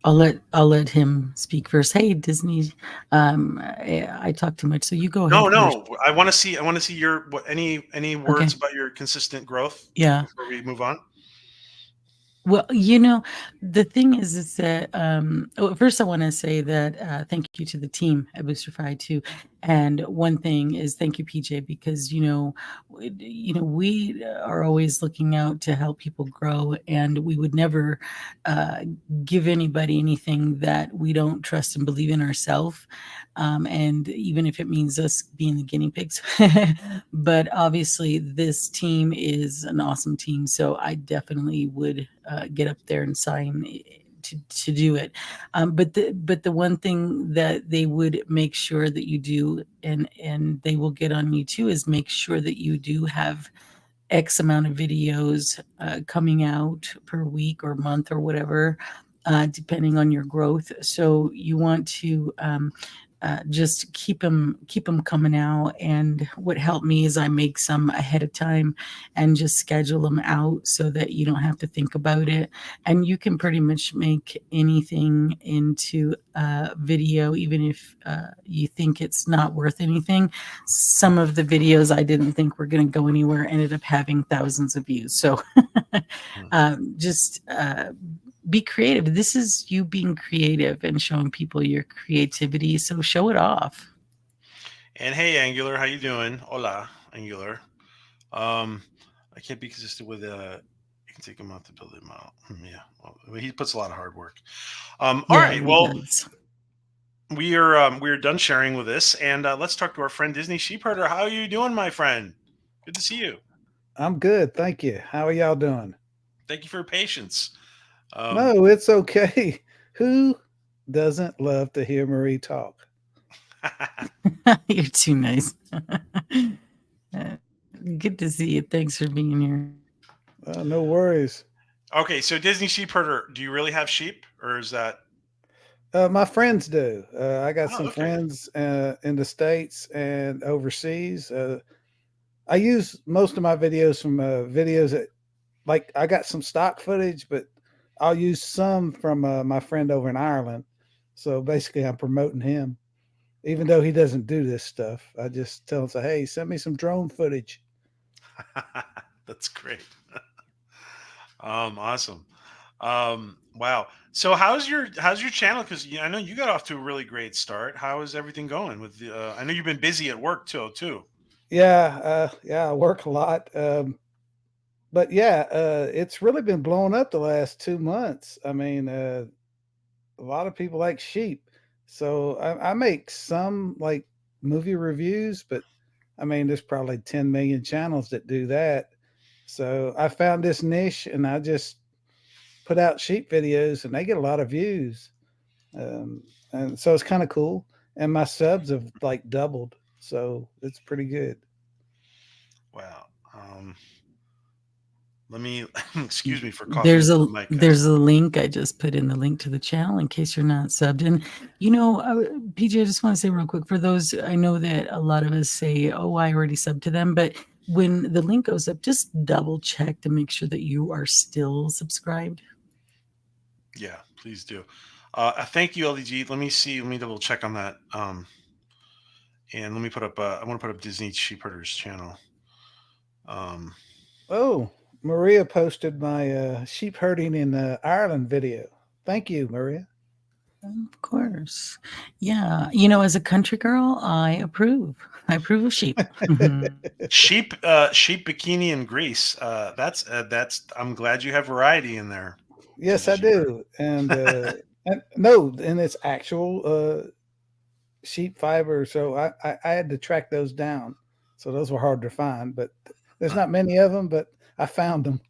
I'll let him speak first. Hey, Disney, I talk too much, so you go ahead. No. I want to see your any words about your consistent growth. Yeah. Before we move on. Well, the thing is that first I want to say that thank you to the team at Boosterify too, and one thing is thank you, PJ, because we are always looking out to help people grow, and we would never give anybody anything that we don't trust and believe in ourselves, and even if it means us being the guinea pigs. But obviously, this team is an awesome team, so I definitely would get up there and sign to do it. But the one thing that they would make sure that you do, and they will get on you too, is make sure that you do have X amount of videos coming out per week or month or whatever, depending on your growth. So you want to just keep them coming out. And what helped me is I make some ahead of time and just schedule them out so that you don't have to think about it. And you can pretty much make anything into a video, even if you think it's not worth anything. Some of the videos I didn't think were going to go anywhere ended up having thousands of views. So just be creative. This is you being creative and showing people your creativity. So show it off. And hey, Angular, how you doing? Hola, Angular. I can't be consistent with it can take him out to build him out. Yeah, well, he puts a lot of hard work. All Yeah, right, he well, does. we are done sharing with this, and let's talk to our friend Disney Sheepherder. How are you doing, my friend? Good to see you. I'm good, thank you. How are y'all doing? Thank you for your patience. No, it's okay. Who doesn't love to hear Marie talk? You're too nice. Good to see you. Thanks for being here. No worries. Okay, so Disney Sheepherder, do you really have sheep, or is that? My friends do. I got Oh, some okay. friends in the States and overseas. I use most of my videos from videos that, like, I got some stock footage, but I'll use some from my friend over in Ireland. So basically, I'm promoting him, even though he doesn't do this stuff. I just tell him, say, hey, send me some drone footage. That's great. Awesome. Wow. So how's your channel? Because I know you got off to a really great start. How is everything going with the? I know you've been busy at work too. Yeah, I work a lot. But yeah, it's really been blowing up the last 2 months. I mean, a lot of people like sheep. So I make some like movie reviews, but I mean, there's probably 10 million channels that do that. So I found this niche and I just put out sheep videos and they get a lot of views. Um, and so it's kind of cool. And my subs have like doubled. So it's pretty good. Wow. Let me excuse me for coughing There's into a the mic, guys. there's a link. I just put in the link to the channel in case you're not subbed. And PJ, I just want to say real quick for those. I know that a lot of us say, "Oh, I already subbed to them," but when the link goes up, just double check to make sure that you are still subscribed. Yeah, please do. Thank you, LDG. Let me see. Let me double check on that. And let me put up. I want to put up Disney Sheepherder's channel. Um, Oh, Maria posted my sheep herding in Ireland video. Thank you, Maria. Of course, yeah. As a country girl, I approve. I approve of sheep. sheep bikini in Greece. That's. I'm glad you have variety in there. Yes, Disney I Sheepherder. do. And no, and it's actual sheep fiber. So I had to track those down. So those were hard to find, but there's not many of them, but I found them.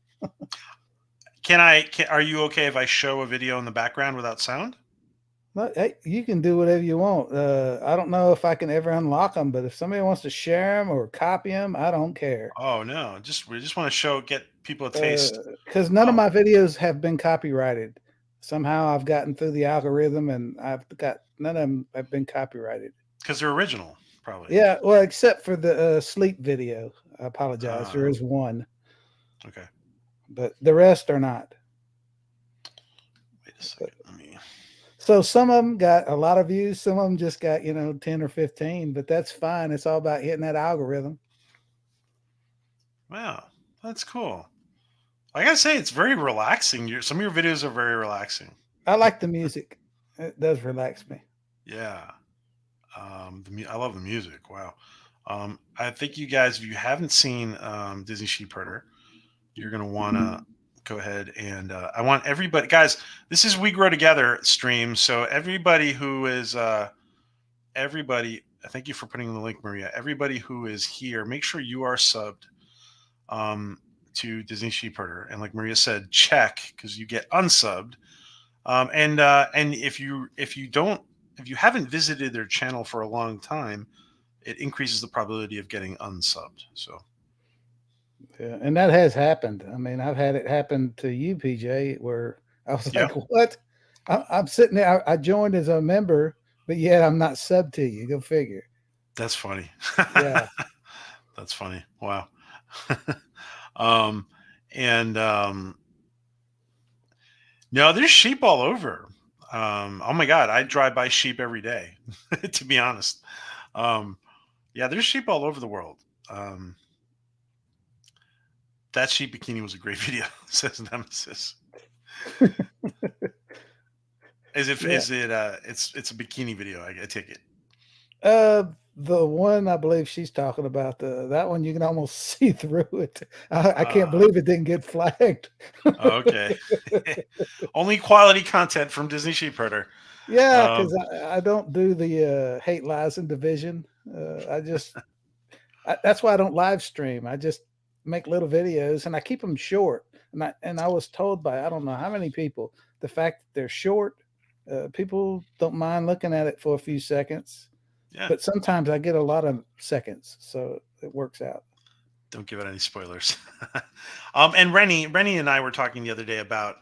Are you okay if I show a video in the background without sound? But hey, you can do whatever you want. I don't know if I can ever unlock them, but if somebody wants to share them or copy them, I don't care. Oh no, we just want to get people a taste. Because none of Oh, my videos have been copyrighted. Somehow I've gotten through the algorithm, and I've got none of them have been copyrighted. because they're original, probably. Yeah, well, except for the sleep video. I apologize. There Uh, is one, okay. but the rest are not. Wait a second. Let me. So some of them got a lot of views. Some of them just got 10 or 15, but that's fine. It's all about hitting that algorithm. Wow, that's cool. I gotta say, it's very relaxing. Some of your videos are very relaxing. I like the music. It does relax me. Yeah. I love the music. Wow. I think you guys, if you haven't seen Disney Sheepherder, you're gonna want to go ahead and I want everybody, guys. This is We Grow Together stream, so everybody who is everybody. Thank you for putting in the link, Maria. Everybody who is here, make sure you are subbed to Disney Sheepherder, and like Maria said, check because you get unsubbed. And if you haven't visited their channel for a long time, it increases the probability of getting unsubbed. So Yeah, and that has happened. I mean, I've had it happen to you, PJ, where I was like, Yep. "What?" I'm sitting there. I joined as a member, but yet I'm not sub to you. Go figure. That's funny. Yeah. That's funny. Wow. um, and no, there's sheep all over. Oh my God, I drive by sheep every day. To be honest, um, yeah, there's sheep all over the world. Um, that sheep bikini was a great video, says Nemesis. Is it? Yeah. Is it? It's a bikini video. I take it. Uh, the one I believe she's talking about, that one you can almost see through it. I can't Uh, believe it didn't get flagged. okay. Only quality content from Disney Sheepherder. Yeah, Um, because I don't do the hate, lies, and division. That's why I don't live stream. I just make little videos and I keep them short. And I was told by I don't know how many people the fact that they're short, people don't mind looking at it for a few seconds. yeah. But sometimes I get a lot of seconds, so it works out. Don't give out any spoilers. And Rennie and I were talking the other day about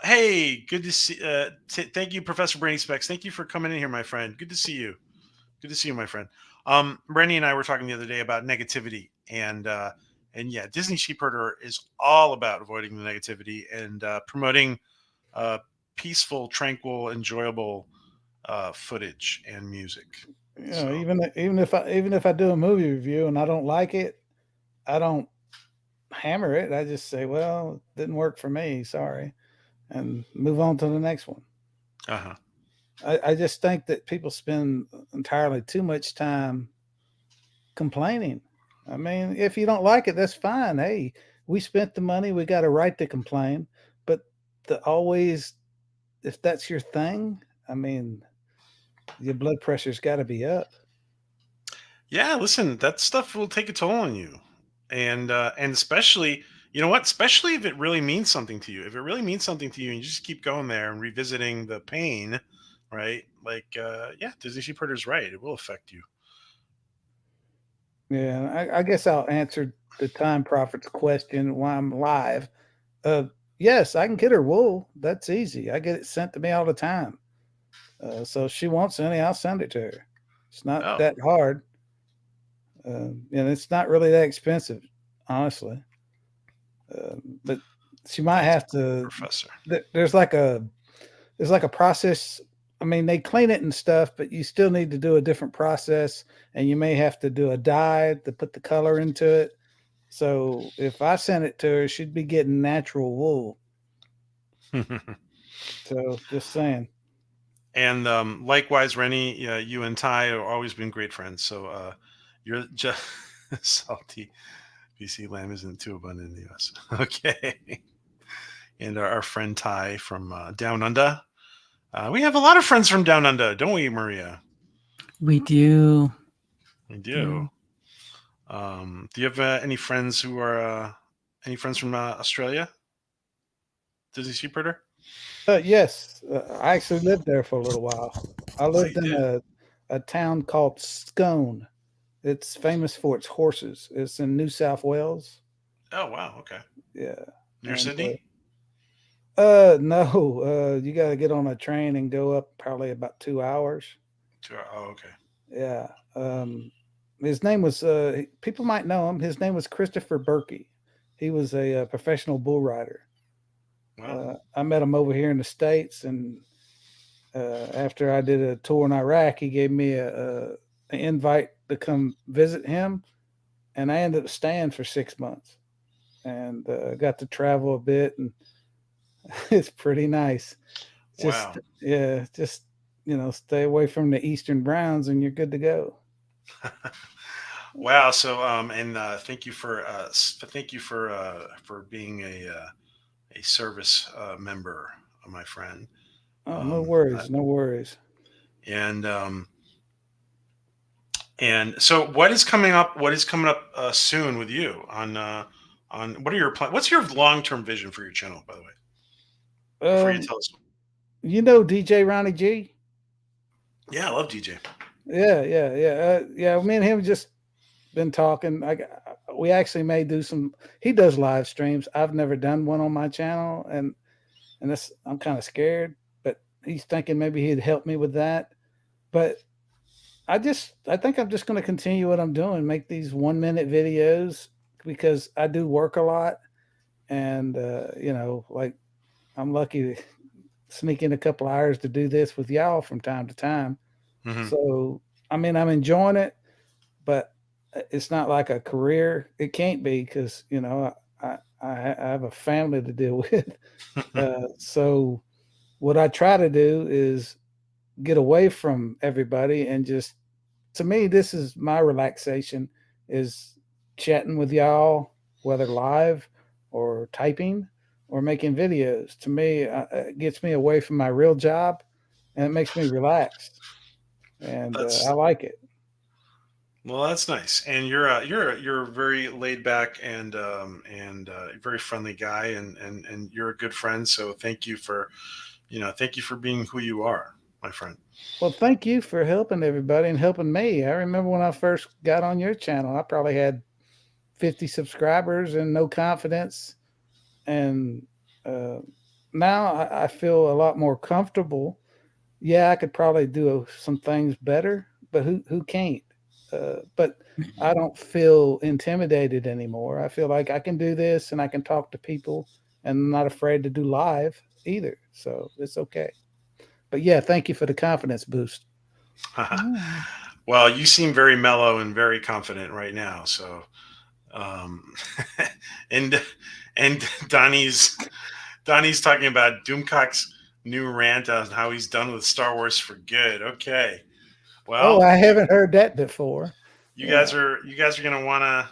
hey, good to see. Thank you, Professor Brainy Specs. Thank you for coming in here, my friend. Good to see you. Good to see you, my friend. Rennie and I were talking the other day about negativity, and yeah, Disney Sheepherder is all about avoiding the negativity and promoting uh, peaceful, tranquil, enjoyable footage and music. You know, So, even if I do a movie review and I don't like it, I don't hammer it. I just say, well, it didn't work for me. Sorry, and move on to the next one. uh huh. I just think that people spend entirely too much time complaining. I mean, if you don't like it, that's fine. Hey, we spent the money, we got a right to complain. But the always, if that's your thing, I mean, your blood pressure's got to be up. Yeah, listen, that stuff will take a toll on you, and especially, you know what? Especially if it really means something to you. If it really means something to you, and you just keep going there and revisiting the pain, right? Like, yeah, Disney Sheepherder's right. It will affect you. Yeah, I guess I'll answer the Time Prophet's question why I'm live. Uh, yes, I can get her wool. That's easy. I get it sent to me all the time. So if she wants any, I'll send it to her. It's not Oh, that hard. And it's not really that expensive, honestly. But she might thanks, have to. Professor. There's like a process. I mean, they clean it and stuff, but you still need to do a different process, and you may have to do a dye to put the color into it. So if I send it to her, she'd be getting natural wool. So just saying. And likewise, Rennie, you and Ty have always been great friends. So you're just salty. BC lamb isn't too abundant in the U.S. Okay. And our friend Ty from Down Under. We have a lot of friends from Down Under, don't we, Maria? We do. We do. Do you have any friends who are any friends from Australia? Disney Sheepherder? Yes, I actually lived there for a little while. I Oh, you lived in did. a town called Scone. It's famous for its horses. It's in New South Wales. Oh, wow. Okay. Yeah, Near and Sydney? no, you got to get on a train and go up probably about 2 hours. Oh, okay. Yeah. His name was people might know him. His name was Christopher Berkey. He was a, professional bull rider. Wow. I met him over here in the States, and after I did a tour in Iraq, he gave me an invite to come visit him, and I ended up staying for 6 months and got to travel a bit, and it's pretty nice. Wow. Just yeah, just stay away from the Eastern Browns, and you're good to go. Wow. So, and thank you for being a service member, my friend. Oh, no Um, I- worries, no worries. and and so, what is coming up? What is coming up soon with you on what are your plans? What's your long term vision for your channel, by the way? Before you Um, tell us. DJ Ronnie G. Yeah, I love DJ. Yeah. Me and him just been talking. we actually may do some. He does live streams. I've never done one on my channel, and this I'm kind of scared. But he's thinking maybe he'd help me with that. But I think I'm just going to continue what I'm doing, make these 1 minute videos because I do work a lot, and like I'm lucky to sneak in a couple hours to do this with y'all from time to time. Mhm. So I mean, I'm enjoying it, but it's not like a career. It can't be because I have a family to deal with. So what I try to do is get away from everybody and just to me this is my relaxation is chatting with y'all whether live or typing or making videos. To me it gets me away from my real job and it makes me relax and I That's like it. well, that's nice. And you're a very laid back and very friendly guy, and you're a good friend. So thank you for being who you are, my friend. Well, thank you for helping everybody and helping me. I remember when I first got on your channel I probably had 50 subscribers and no confidence. And uh, now I feel a lot more comfortable. Yeah, I could probably do some things better, but who can't? But I don't feel intimidated anymore. I feel like I can do this and I can talk to people and I'm not afraid to do live either. So it's okay. But yeah, thank you for the confidence boost. Yeah. Well, you seem very mellow and very confident right now. So, um, and Donnie's talking about Doomcock's new rant on how he's done with Star Wars for good. Okay, Oh, well, I haven't heard that before. Yeah. you guys are gonna want to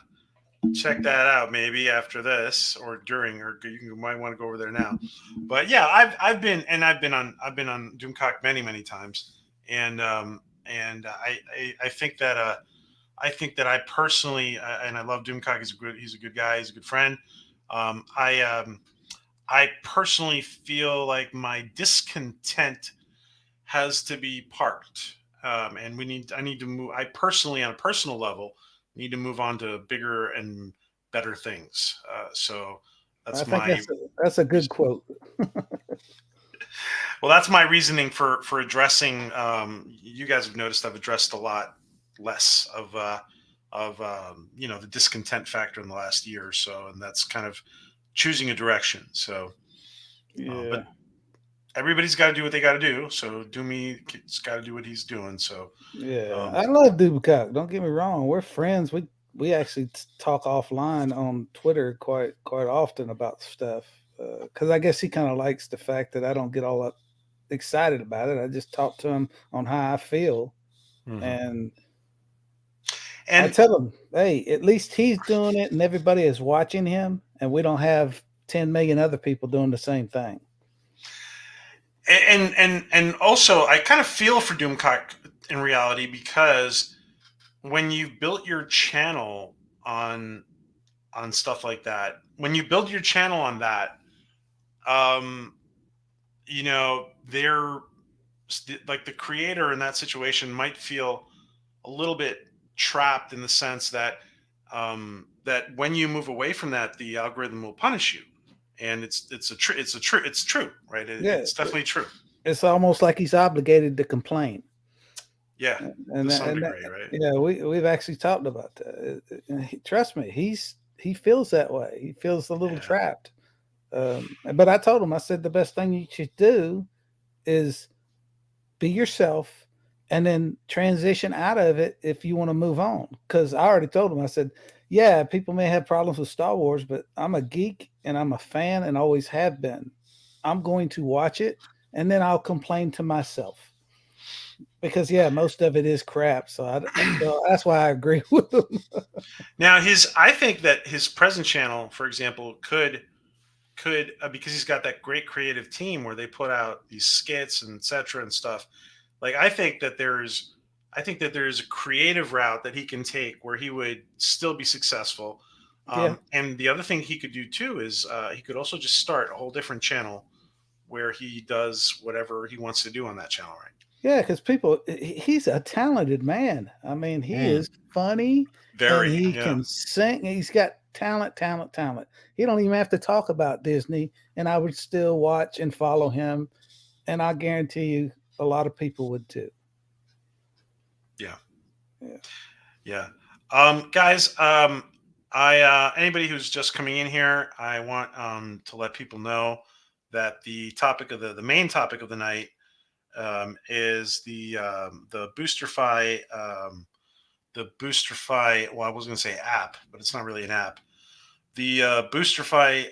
check that out maybe after this or during or you might want to go over there now. But yeah, I've been on Doomcock many times, and I think that I personally and I love Doomcock. He's a good guy. He's a good friend. Um, I um, I personally feel like my discontent has to be parked, and I need to move. I personally, on a personal level, need to move on to bigger and better things. So I that's think my that's a good reason. quote. Well, that's my reasoning for addressing. You guys have noticed I've addressed a lot less of the discontent factor in the last year or so, and that's kind of choosing a direction. So, but Yeah. everybody's got to do what they got to do. So, has got to do what he's doing. So, Yeah, um, I love Dubcock. Don't get me wrong. We're friends. We actually talk offline on Twitter quite often about stuff. Because I guess he kind of likes the fact that I don't get all up excited about it. I just talk to him on how I feel, mhm. and I and tell him, "Hey, at least he's doing it, and everybody is watching him, and we don't have 10 million other people doing the same thing." and also I kind of feel for Doomcock in reality because when you've built your channel on stuff like that, when you build your channel on that, um, they're like the creator in that situation might feel a little bit trapped in the sense that that when you move away from that, the algorithm will punish you, and it's true, right? Yeah, It's definitely true. it's almost like he's obligated to complain. Yeah, to some degree, right? Yeah, we've actually talked about that. Trust me, he feels that way. He feels a little Yeah. trapped. But I told him, I said the best thing you should do is be yourself, and then transition out of it if you want to move on. Because I already told him, I said, yeah, people may have problems with Star Wars, but I'm a geek and I'm a fan and always have been. I'm going to watch it, and then I'll complain to myself because yeah, most of it is crap. So that's why I agree with him. Now I think that his present channel, for example, could because he's got that great creative team where they put out these skits and etc. and stuff. Like I think that there's a creative route that he can take where he would still be successful. Yeah, And the other thing he could do too is he could also just start a whole different channel where he does whatever he wants to do on that channel, right? Yeah, because he's a talented man. I mean, he Man. is funny and Very, he yeah. can sing. He's got talent, talent, talent. He don't even have to talk about Disney, and I would still watch and follow him. And I guarantee you, a lot of people would too. Yeah. Yeah. Yeah. Guys, anybody who's just coming in here, I want to let people know that the topic of the main topic of the night is the BoosterFi well, I was going to say app, but it's not really an app. The BoosterFi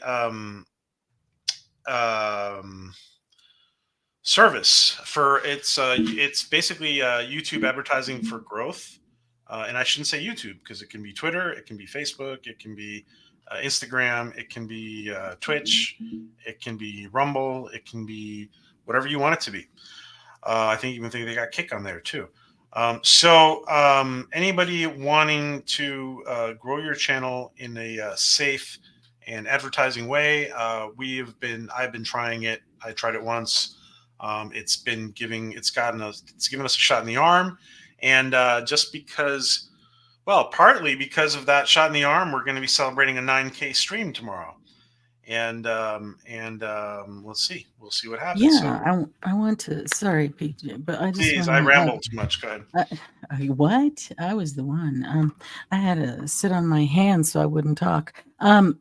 service for it's basically YouTube advertising for growth. And I shouldn't say YouTube because it can be Twitter, it can be Facebook, it can be Instagram, it can be Twitch, it can be Rumble, it can be whatever you want it to be. I think they got Kick on there too. So anybody wanting to grow your channel in a safe and advertising way, I've been trying it. I tried it once. It's given us a shot in the arm, and just because, well, partly because of that shot in the arm, we're going to be celebrating a 9K stream tomorrow, and we'll see what happens. Yeah, So, I want to. Sorry, PJ, but I just please, want I to. rambled too much. Go ahead. What? I was the one. I had to sit on my hands so I wouldn't talk. I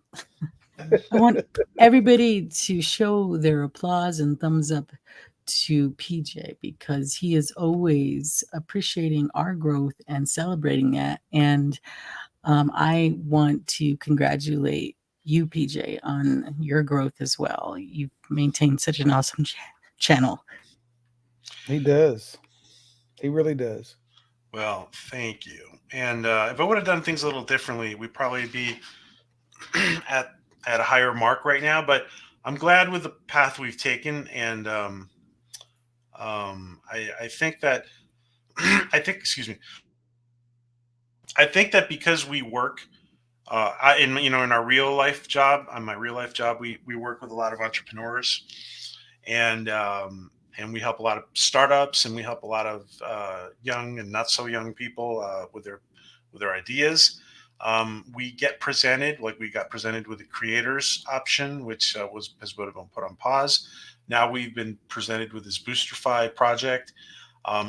want everybody to show their applause and thumbs up to PJ because he is always appreciating our growth and celebrating that. And I want to congratulate you, PJ, on your growth as well. You've maintained such an awesome channel. He does. He really does. Well, thank you. And if I would have done things a little differently, we'd probably be at a higher mark right now. But I'm glad with the path we've taken, and I think that excuse me. I think that because we work in our real life job, on my real life job, we work with a lot of entrepreneurs, and we help a lot of startups, and we help a lot of young and not so young people with their ideas. We get presented, like we got presented with the creators option, which has been put on pause. Now we've been presented with this BoosterFi project,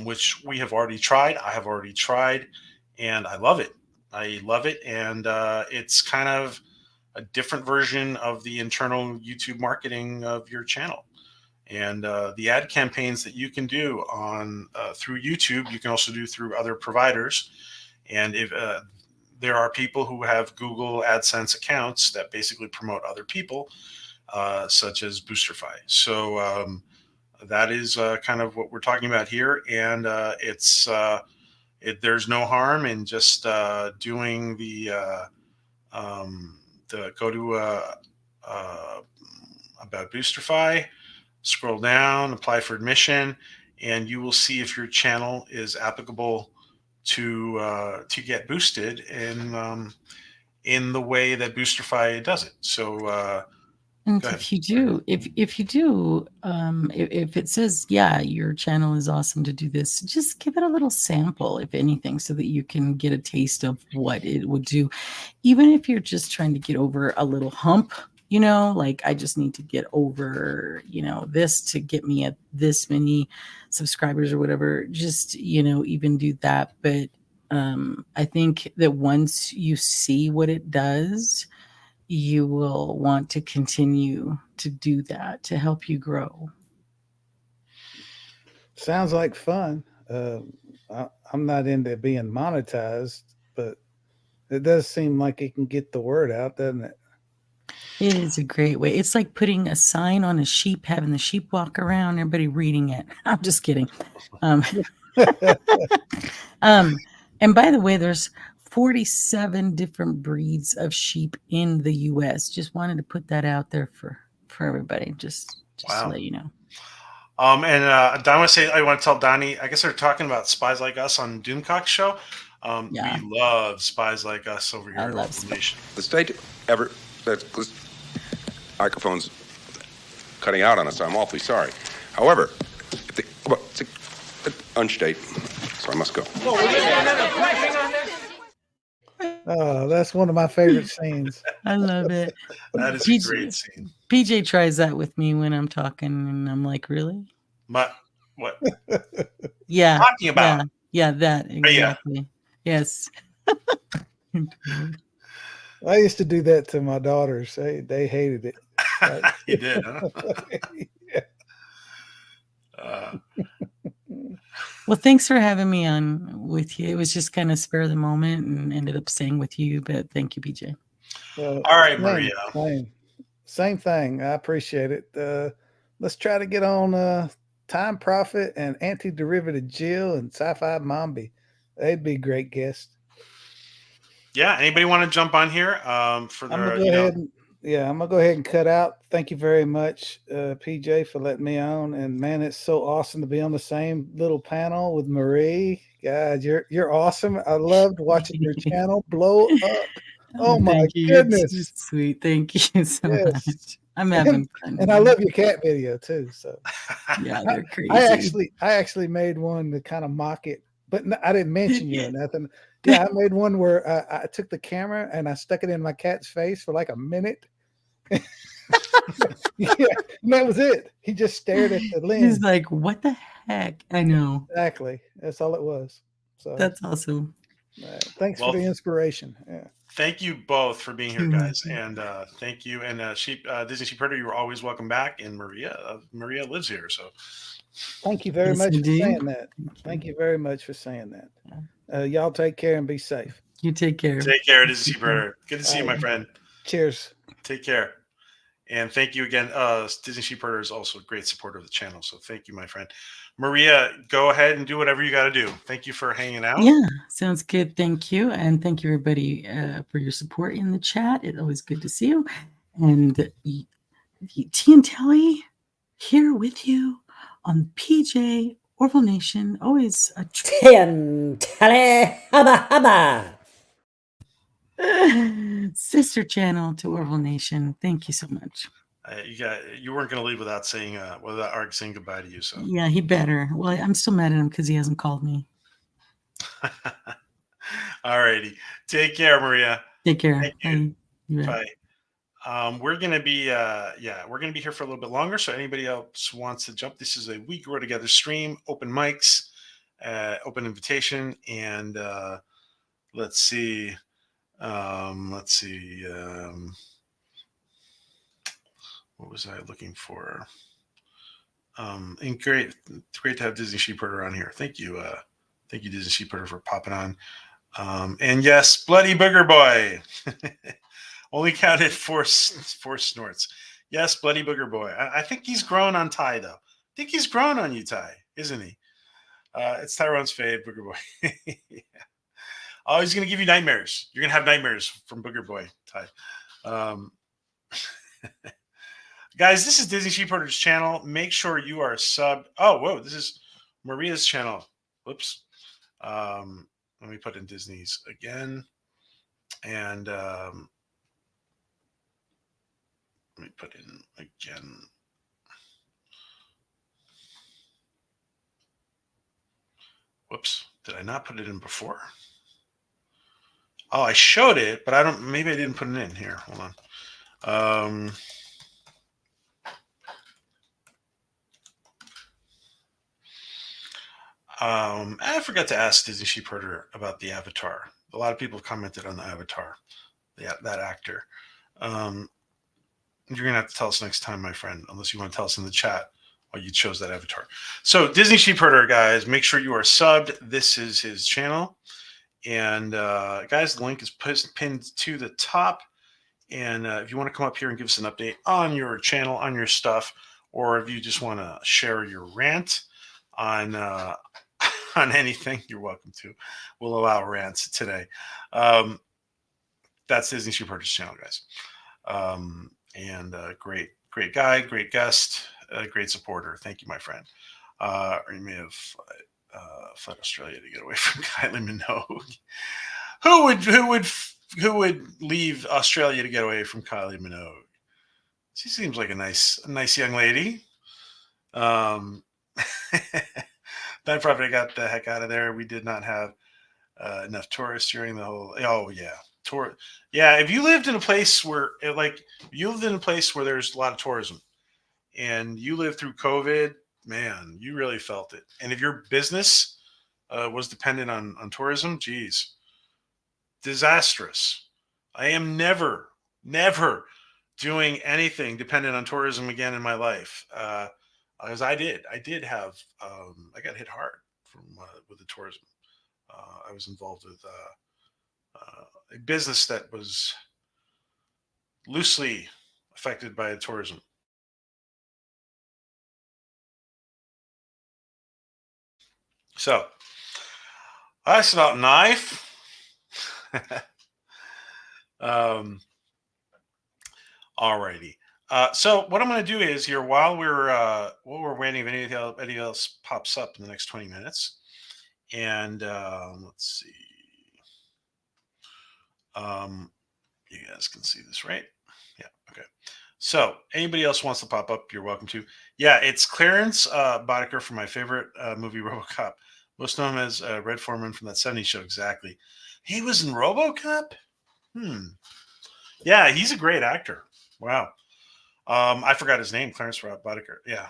which we have already tried. I have already tried, and I love it. And it's kind of a different version of the internal YouTube marketing of your channel. And the ad campaigns that you can do on through YouTube, you can also do through other providers. And if there are people who have Google AdSense accounts that basically promote other people, such as BoosterFi. So that is kind of what we're talking about here, and there's no harm in just doing the go to about BoosterFi, scroll down, apply for admission, and you will see if your channel is applicable to get boosted in the way that BoosterFi does it. So And go ahead. if you do, if it says, yeah, your channel is awesome to do this, just give it a little sample, if anything, so that you can get a taste of what it would do. Even if you're just trying to get over a little hump, like I just need to get over, this to get me at this many subscribers or whatever, just, even do that. But I think that once you see what it does, you will want to continue to do that to help you grow. Sounds like fun. I'm not into being monetized, but it does seem like it can get the word out, doesn't it? It is a great way. It's like putting a sign on a sheep, having the sheep walk around, everybody reading it. I'm just kidding. And by the way, there's 47 different breeds of sheep in the U.S. Just wanted to put that out there for everybody, just Wow. to let you know. And I want to tell Donnie, I guess they're talking about Spies Like Us on Doomcock's show. Yeah. We love Spies Like Us over here I at love Awful Nation. The state ever this microphone's cutting out on us. I'm awfully sorry. However, if the lunch date, so I must go. Oh, that's one of my favorite scenes. I love it. That is a great scene. PJ tries that with me when I'm talking, and I'm like, really? What? Yeah. Talking about? Yeah, that Oh, yeah. exactly. Yes. I used to do that to my daughters. They hated it. You did, huh? Yeah. Well, thanks for having me on with you. It was just kind of spare the moment and ended up staying with you, but thank you, BJ. All right, Maria. Same thing. I appreciate it. Let's try to get on Time Prophet and Anti-Derivative Jill and Sci-Fi Mombi. They'd be great guests. Yeah. Anybody want to jump on here? For the, I'm gonna go ahead and cut out. Thank you very much, PJ, for letting me on. And man, it's so awesome to be on the same little panel with Marie. God, you're awesome. I loved watching your channel blow up. Oh my goodness. It's sweet. Thank you so Yes. much. I'm having fun. And I love your cat video too. So yeah, they're crazy. I actually made one to kind of mock it, but I didn't mention you or nothing. Yeah, I made one where I took the camera and I stuck it in my cat's face for like a minute. Yeah, and that was it. He just stared at the lens. He's like, what the heck? I know. Exactly. That's all it was. So that's awesome. Thanks for the inspiration. Yeah. Thank you both for being here, guys, and thank you. And Disney Sheep Herder, you were always welcome back. And Maria lives here, so thank you very much for saying that. Thank you very much for saying that. Y'all take care and be safe. You take care. Take care, Disney Sheep Herder. Good to see you, my friend. Cheers. Take care. And thank you again. Disney Sheep Herder is also a great supporter of the channel. So thank you, my friend. Maria, go ahead and do whatever you got to do. Thank you for hanging out. Yeah, sounds good. Thank you. And thank you, everybody, for your support in the chat. It's always good to see you. And T and Telly here with you on PJ Orville Nation. Always a T and Telly, hubba hubba. Sister channel to Orville Nation. Thank you so much. You weren't going to leave without saying Arg saying goodbye to you. So yeah, he better. Well, I'm still mad at him because he hasn't called me. All righty, take care, Maria. Take care. Thank you. Bye. We're gonna be here for a little bit longer. So anybody else wants to jump? This is a We Grow Together stream, open mics, open invitation, and let's see. What was I looking for? And great to have Disney Sheep Herder on here. Thank you, Disney Sheep Herder, for popping on. And yes, Bloody Booger Boy. Only counted four snorts. Yes, Bloody Booger Boy. I think he's grown on Ty, though. I think he's grown on you, Ty, isn't he? It's Tyrone's fave, Booger Boy. Yeah. Oh, he's going to give you nightmares. You're going to have nightmares from Booger Boy, Ty. Guys, this is Disney Sheep Herder's channel. Make sure you are subbed. Oh, whoa, this is Maria's channel. Whoops. Let me put in Disney's again. And let me put in again. Whoops. Did I not put it in before? Oh, I showed it, but maybe I didn't put it in here. Hold on. I forgot to ask Disney Sheep Herder about the avatar. A lot of people have commented on the avatar, that actor. You're going to have to tell us next time, my friend, unless you want to tell us in the chat why you chose that avatar. So Disney Sheep Herder, guys, make sure you are subbed. This is his channel. And guys, the link is pinned to the top. And if you want to come up here and give us an update on your channel, on your stuff, or if you just want to share your rant on anything, you're welcome to. We'll allow rants today. That's Disney Sheep Herder's channel, guys. And great guy, great guest, great supporter. Thank you, my friend. Or you may have fled Australia to get away from Kylie Minogue. Who would leave Australia to get away from Kylie Minogue? She seems like a nice young lady. Nonprofit, I got the heck out of there. We did not have enough tourists during the whole. Oh yeah, tour. Yeah, if you lived in a place where you lived in a place where there's a lot of tourism, and you lived through COVID, man, you really felt it. And if your business was dependent on tourism, geez, disastrous. I am never doing anything dependent on tourism again in my life. As I did have, I got hit hard from with the tourism. I was involved with a business that was loosely affected by tourism. So that's about knife. Alrighty. So what I'm going to do is here while we're waiting, if anything else pops up in the next 20 minutes, and let's see. You guys can see this, right? Yeah. Okay. So anybody else wants to pop up, you're welcome to. Yeah, it's Clarence Boddicker from my favorite movie, RoboCop. Most known as Red Foreman from that '70s show. Exactly. He was in RoboCop. Yeah, he's a great actor. Wow. I forgot his name, Clarence Boddicker. Yeah.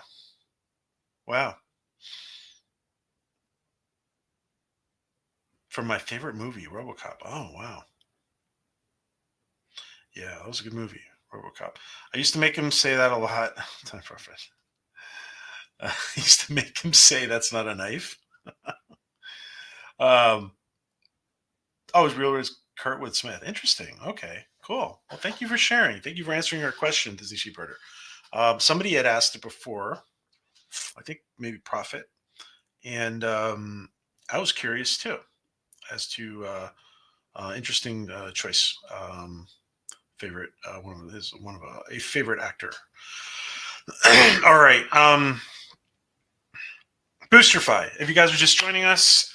Wow. From my favorite movie, RoboCop. Oh, wow. Yeah, that was a good movie, RoboCop. I used to make him say that a lot. Time for a friend. I used to make him say that's not a knife. Oh, his real name is Kurtwood Smith. Interesting. Okay, cool. Well, thank you for sharing. Thank you for answering our question, Disney Sheepherder. Somebody had asked it before. I think maybe Prophet. And I was curious too as to interesting choice. Favorite one of a favorite actor. All right. Boosterify. If you guys are just joining us,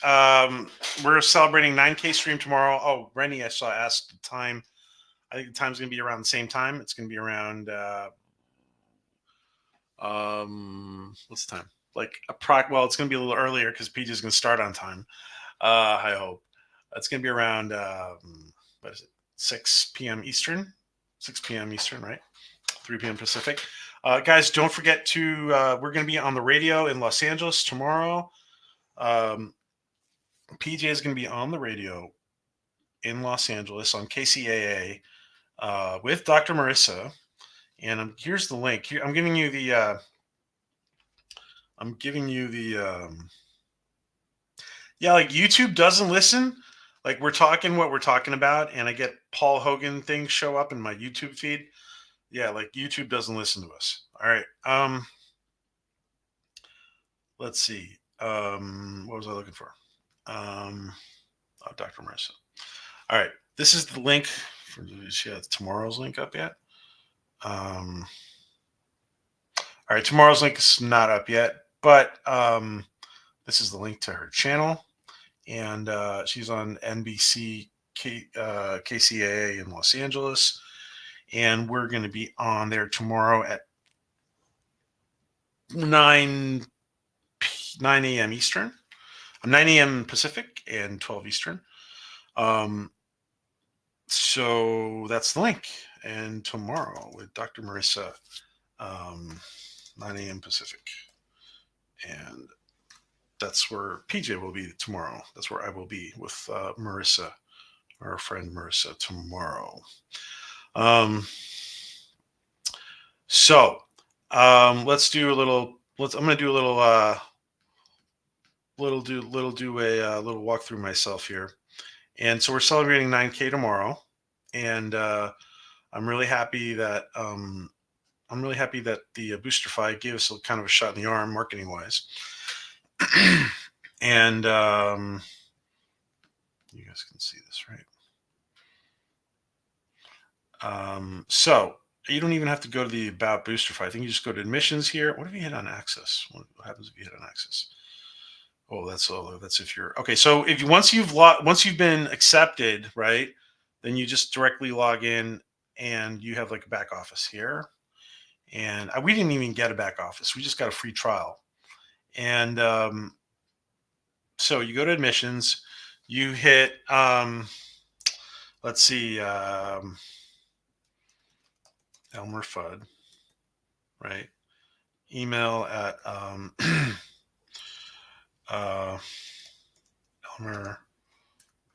we're celebrating 9K stream tomorrow. Oh, Rennie, I saw asked the time. I think the time's going to be around the same time. It's going to be around what's the time? Like well, it's going to be a little earlier because PJ is going to start on time. I hope it's going to be around what is it? 6 p.m. Eastern. 6 p.m. Eastern, right? 3 p.m. Pacific. Guys, don't forget to, we're going to be on the radio in Los Angeles tomorrow. PJ is going to be on the radio in Los Angeles on KCAA with Dr. Marissa. And here's the link. I'm giving you the, yeah, like YouTube doesn't listen. Like we're talking what we're talking about, and I get Paul Hogan things show up in my YouTube feed. Yeah, like YouTube doesn't listen to us. All right. Let's see. What was I looking for? Dr. Marissa. All right. This is the link for tomorrow's link up yet. All right, tomorrow's link is not up yet, but this is the link to her channel, and she's on NBC KCAA in Los Angeles, and we're going to be on there tomorrow at 9 a.m. Eastern, 9 a.m. Pacific, and 12 Eastern. So that's the link. And tomorrow with Dr. Marissa, 9 a.m. Pacific. And that's where PJ will be tomorrow. That's where I will be with Marissa, our friend Marissa, tomorrow. So let's do a little. I'm going to do a little. Do a little walk through myself here. And so we're celebrating 9K tomorrow, and I'm really happy that the Boosterify gave us a kind of a shot in the arm, marketing wise. And you guys can see this, right? So you don't even have to go to the About Boosterify. I think you just go to admissions here. What if you hit on access? What happens if you hit on access? Oh, that's if you're okay. So if you once you've been accepted, right, then you just directly log in, and you have like a back office here. And we didn't even get a back office. We just got a free trial. And So you go to admissions, you hit, let's see, Elmer Fudd, right? Email at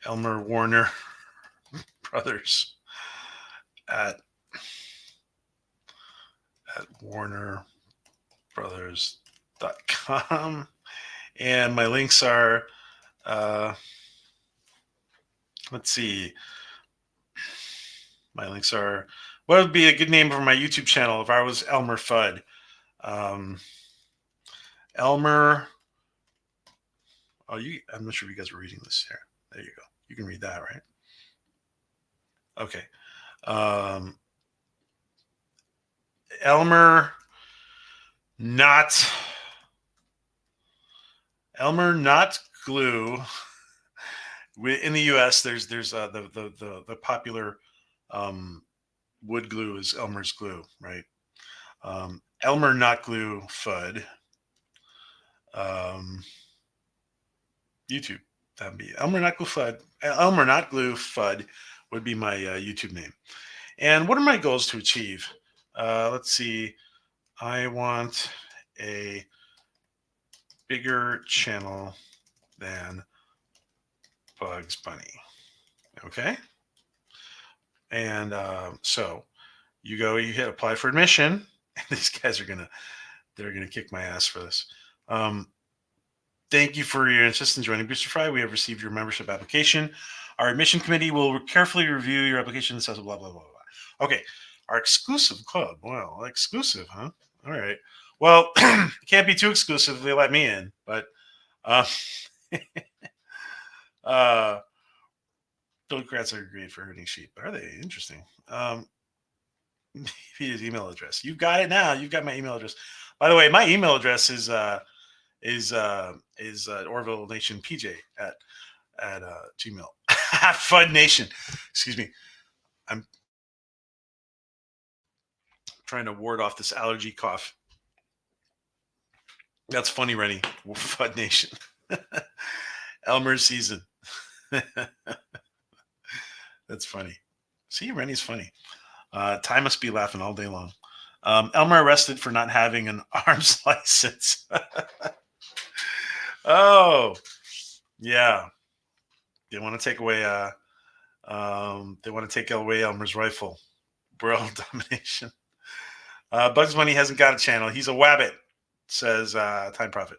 Elmer Warner Brothers at warnerbrothers.com. And my links are, let's see, my links are, what would be a good name for my YouTube channel if I was Elmer Fudd? Elmer, I'm not sure if you guys were reading this here. There you go. You can read that, right? Okay. Elmer not glue. In the U.S., there's the popular wood glue is Elmer's glue, right? Elmer not glue Fudd. YouTube. That'd be Elmer not glue Fudd. Elmer not glue Fudd would be my YouTube name. And what are my goals to achieve? Let's see. I want a bigger channel than Bugs Bunny. Okay. And so you hit apply for admission. These guys they're gonna kick my ass for this. Thank you for your interest in joining Boosterfy. We have received your membership application. Our admission committee will carefully review your application and says blah, blah, blah, blah. Okay. Our exclusive club. Well, exclusive, huh? All right. Well, it can't be too exclusive if they let me in, but Democrats are great for herding sheep. Are they? Interesting. His email address. You've got it now. You've got my email address. By the way, my email address is Orville Nation PJ at Gmail. Fun Nation. Excuse me. I'm trying to ward off this allergy cough. That's funny, Rennie. Fud Nation. Elmer's season. That's funny. See, Rennie's funny. Ty must be laughing all day long. Elmer arrested for not having an arms license. Oh, yeah. They want to take away. They want to take away Elmer's rifle. World domination. Bugs Bunny hasn't got a channel. He's a wabbit, says Time Prophet.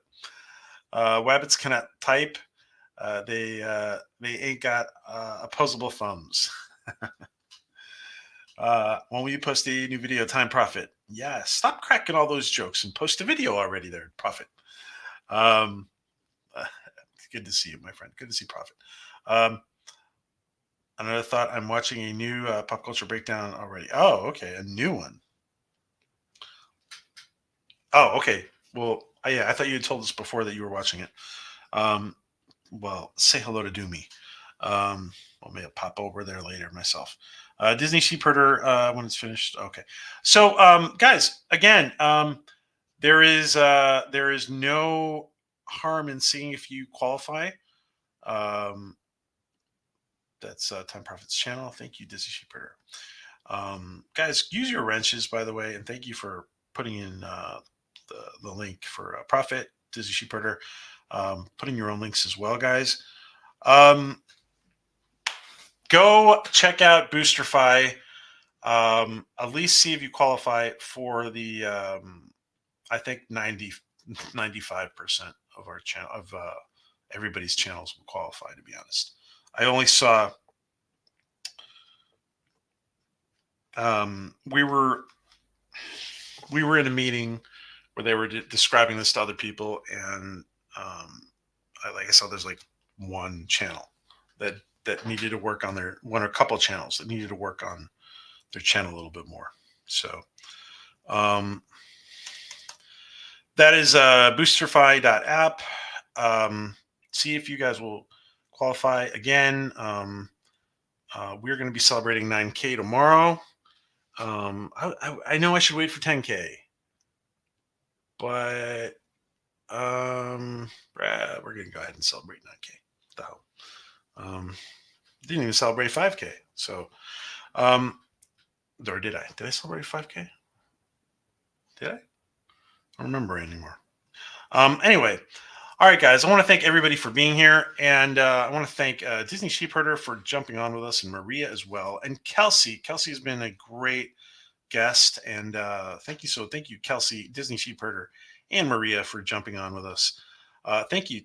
Wabbits cannot type. They ain't got opposable thumbs. When will you post a new video, Time Prophet? Yeah, stop cracking all those jokes and post a video already there, Prophet. Good to see you, my friend. Good to see Prophet. Another thought, I'm watching a new pop culture breakdown already. Oh, okay, a new one. Oh, okay. Well, yeah, I thought you had told us before that you were watching it. Well, say hello to Doomy. Well, maybe I'll pop over there later myself. Disney Sheepherder when it's finished. Okay. So, guys, again, there is no harm in seeing if you qualify. That's Time Prophet's channel. Thank you, Disney Sheepherder. Guys, use your wrenches, by the way, and thank you for putting in the link for Prophet, Disney Sheepherder. Putting your own links as well, guys. Go check out Boosterfy. At least see if you qualify for the I think 95% of our channel of everybody's channels will qualify, to be honest. I only saw we were in a meeting where they were describing this to other people, and I saw there's like one channel that needed to work on one or a couple of channels that needed to work on their channel a little bit more. So that is boosterfy.app. See if you guys will qualify. Again, we're going to be celebrating 9K tomorrow. I know I should wait for 10K, but We're gonna go ahead and celebrate 9K. What the hell? Didn't even celebrate 5K. So, or did I? Did I celebrate 5K? Did I? I don't remember anymore. Anyway, all right, guys. I want to thank everybody for being here, and I want to thank Disney Sheepherder for jumping on with us, and Maria as well, and Kelsey. Kelsey has been a great guest, and thank you, Kelsey, Disney Sheepherder, and Maria for jumping on with us. Thank you,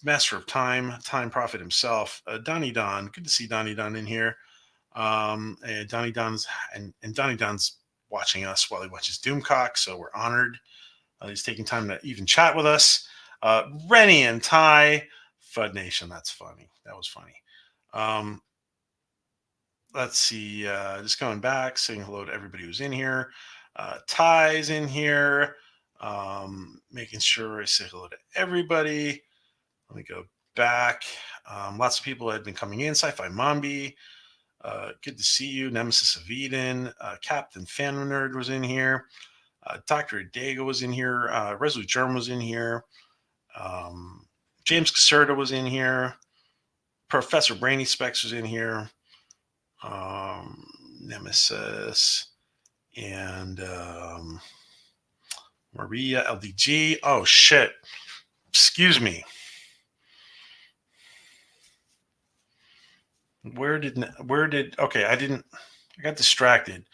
Master of Time, Time Prophet himself, Donnie Don. Good to see Donnie Don in here. And Donnie Don's and Donnie Don's watching us while he watches Doomcock, so we're honored. He's taking time to even chat with us. Rennie and Ty, Fud Nation. That's funny. That was funny. Let's see. Just going back, saying hello to everybody who's in here. Ty's in here. Making sure I say hello to everybody. Let me go back. Lots of people had been coming in. Sci-Fi Mombi. Good to see you. Nemesis of Eden. Captain Fan Nerd was in here. Dr. Adega was in here. Resolute Germ was in here. James Caserta was in here. Professor Brainy Specs was in here. Nemesis and Maria LDG. Oh shit. Excuse me. Where did okay, I got distracted.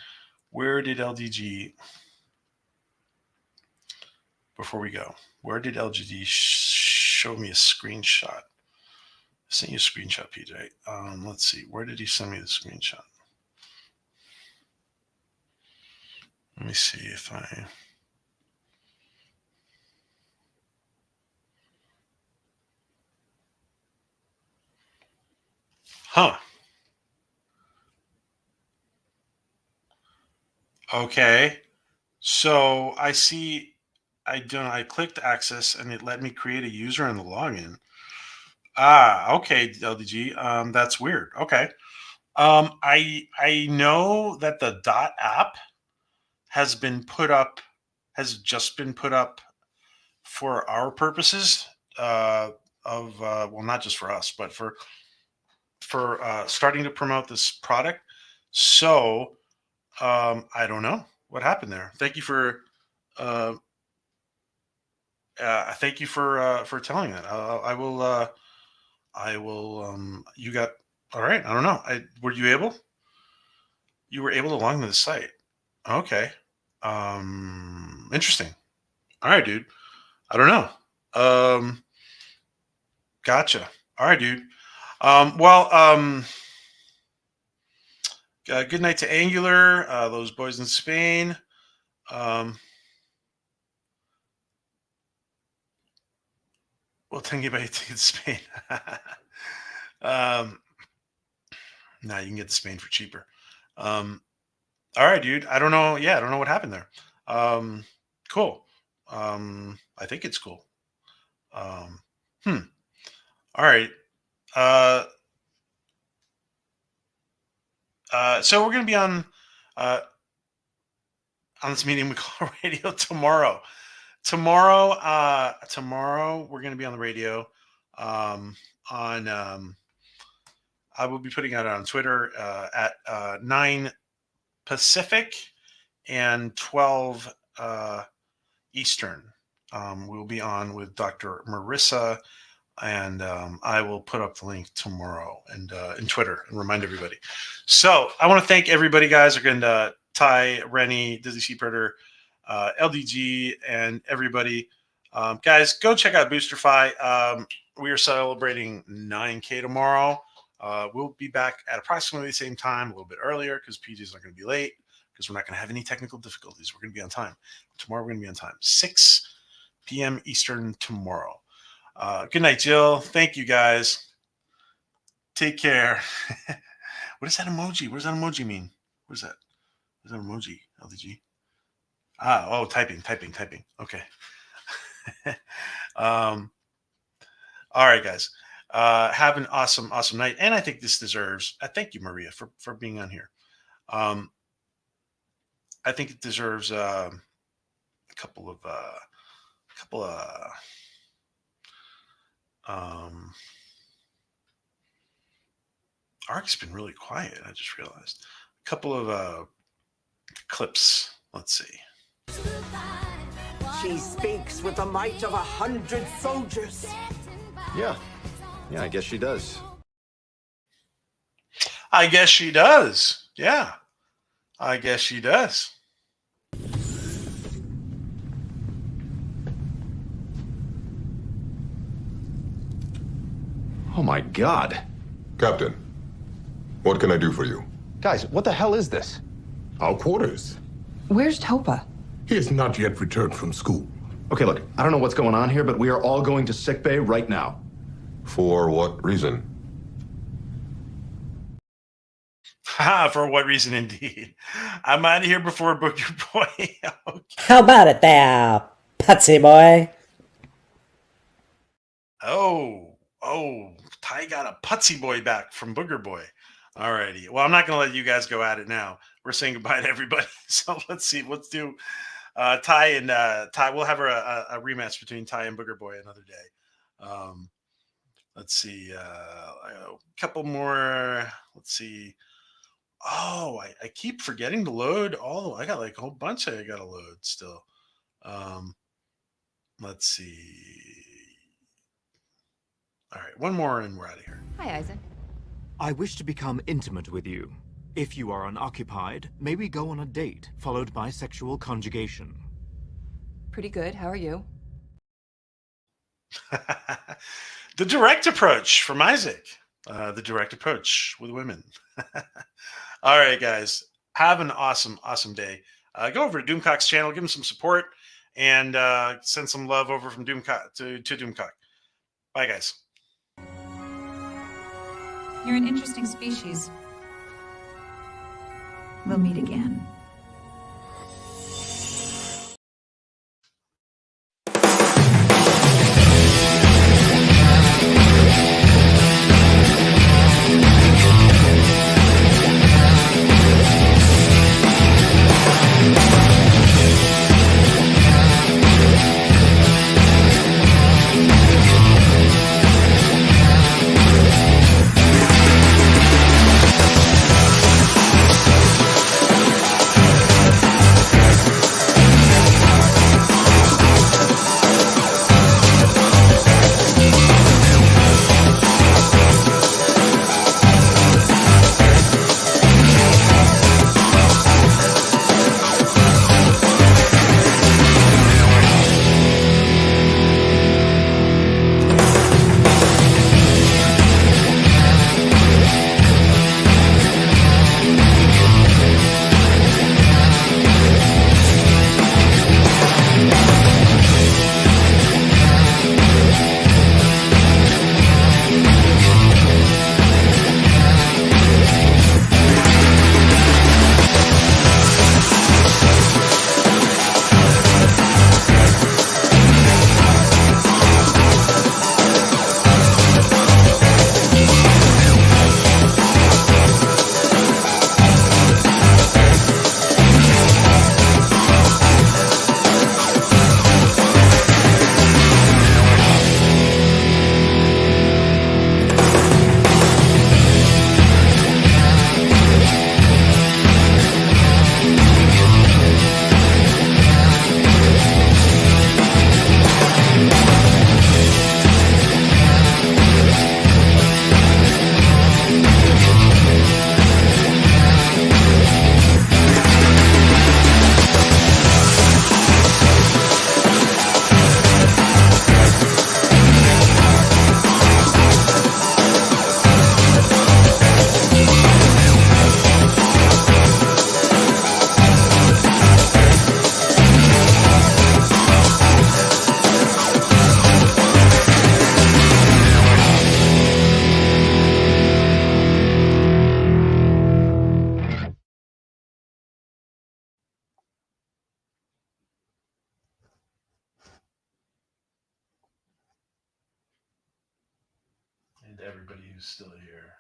Where did LDG before we go? Where did LGD show me a screenshot? I sent you a screenshot, PJ. Let's see. Where did he send me the screenshot? Let me see if I. Huh. Okay. So I see. I clicked access and it let me create a user and the login. Ah, okay, LDG. That's weird. Okay. I know that the dot app has just been put up for our purposes well, not just for us, but for starting to promote this product. So I don't know what happened there. Thank you for telling that. I will. You got all right. I don't know. Were you able? You were able to log into the site. Okay. Interesting. All right, dude. I don't know. Gotcha. All right, dude. Good night to Angular, those boys in Spain. Well, 10 gigabyte to Spain. Nah, you can get to Spain for cheaper. All right, dude. I don't know. Yeah, I don't know what happened there. Cool. I think it's cool. All right. So we're gonna be on this medium we call radio tomorrow. Tomorrow we're gonna be on the radio. I will be putting it on Twitter at 9 Pacific and 12 Eastern. We'll be on with Dr. Marissa, and I will put up the link tomorrow and in Twitter and remind everybody. So I want to thank everybody, guys. Again, Ty, Rennie, Disney Sheepherder, LDG, and everybody. Guys, go check out Boosterfi. We are celebrating 9K tomorrow. We'll be back at approximately the same time, a little bit earlier, because PJ's not going to be late, because we're not going to have any technical difficulties. We're going to be on time. Tomorrow we're going to be on time. 6 p.m. Eastern tomorrow. Good night, Jill. Thank you, guys. Take care. What is that emoji? What does that emoji mean? What is that? What is that emoji, LDG? Typing. Okay. All right, guys. Have an awesome night. And I think this deserves, thank you, Maria, for being on here. I think it deserves a couple of Ark's been really quiet. I just realized. A couple of clips. Let's see. She speaks with the might of 100 soldiers. Yeah, I guess she does. I guess she does. Yeah. I guess she does. Oh my God. Captain, what can I do for you? Guys, what the hell is this? Our quarters. Where's Topa? He has not yet returned from school. Okay, look, I don't know what's going on here, but we are all going to sickbay right now. For what reason? For what reason, indeed? I'm out of here before Booker Boy. Okay. How about it there, putsy boy? Oh, Ty got a putsy boy back from Booger Boy. Alrighty. Well, I'm not going to let you guys go at it now. We're saying goodbye to everybody. So let's see. Let's do Ty and Ty. We'll have a rematch between Ty and Booger Boy another day. Let's see. A couple more. Let's see. Oh, I keep forgetting to load all. I got like a whole bunch I got to load still. Let's see. All right, one more and we're out of here. Hi, Isaac. I wish to become intimate with you. If you are unoccupied, may we go on a date, followed by sexual conjugation? Pretty good. How are you? The direct approach from Isaac. The direct approach with women. All right, guys. Have an awesome, awesome day. Go over to Doomcock's channel, give him some support, and send some love over from Doomcock to Doomcock. Bye, guys. You're an interesting species. We'll meet again. And everybody who's still here.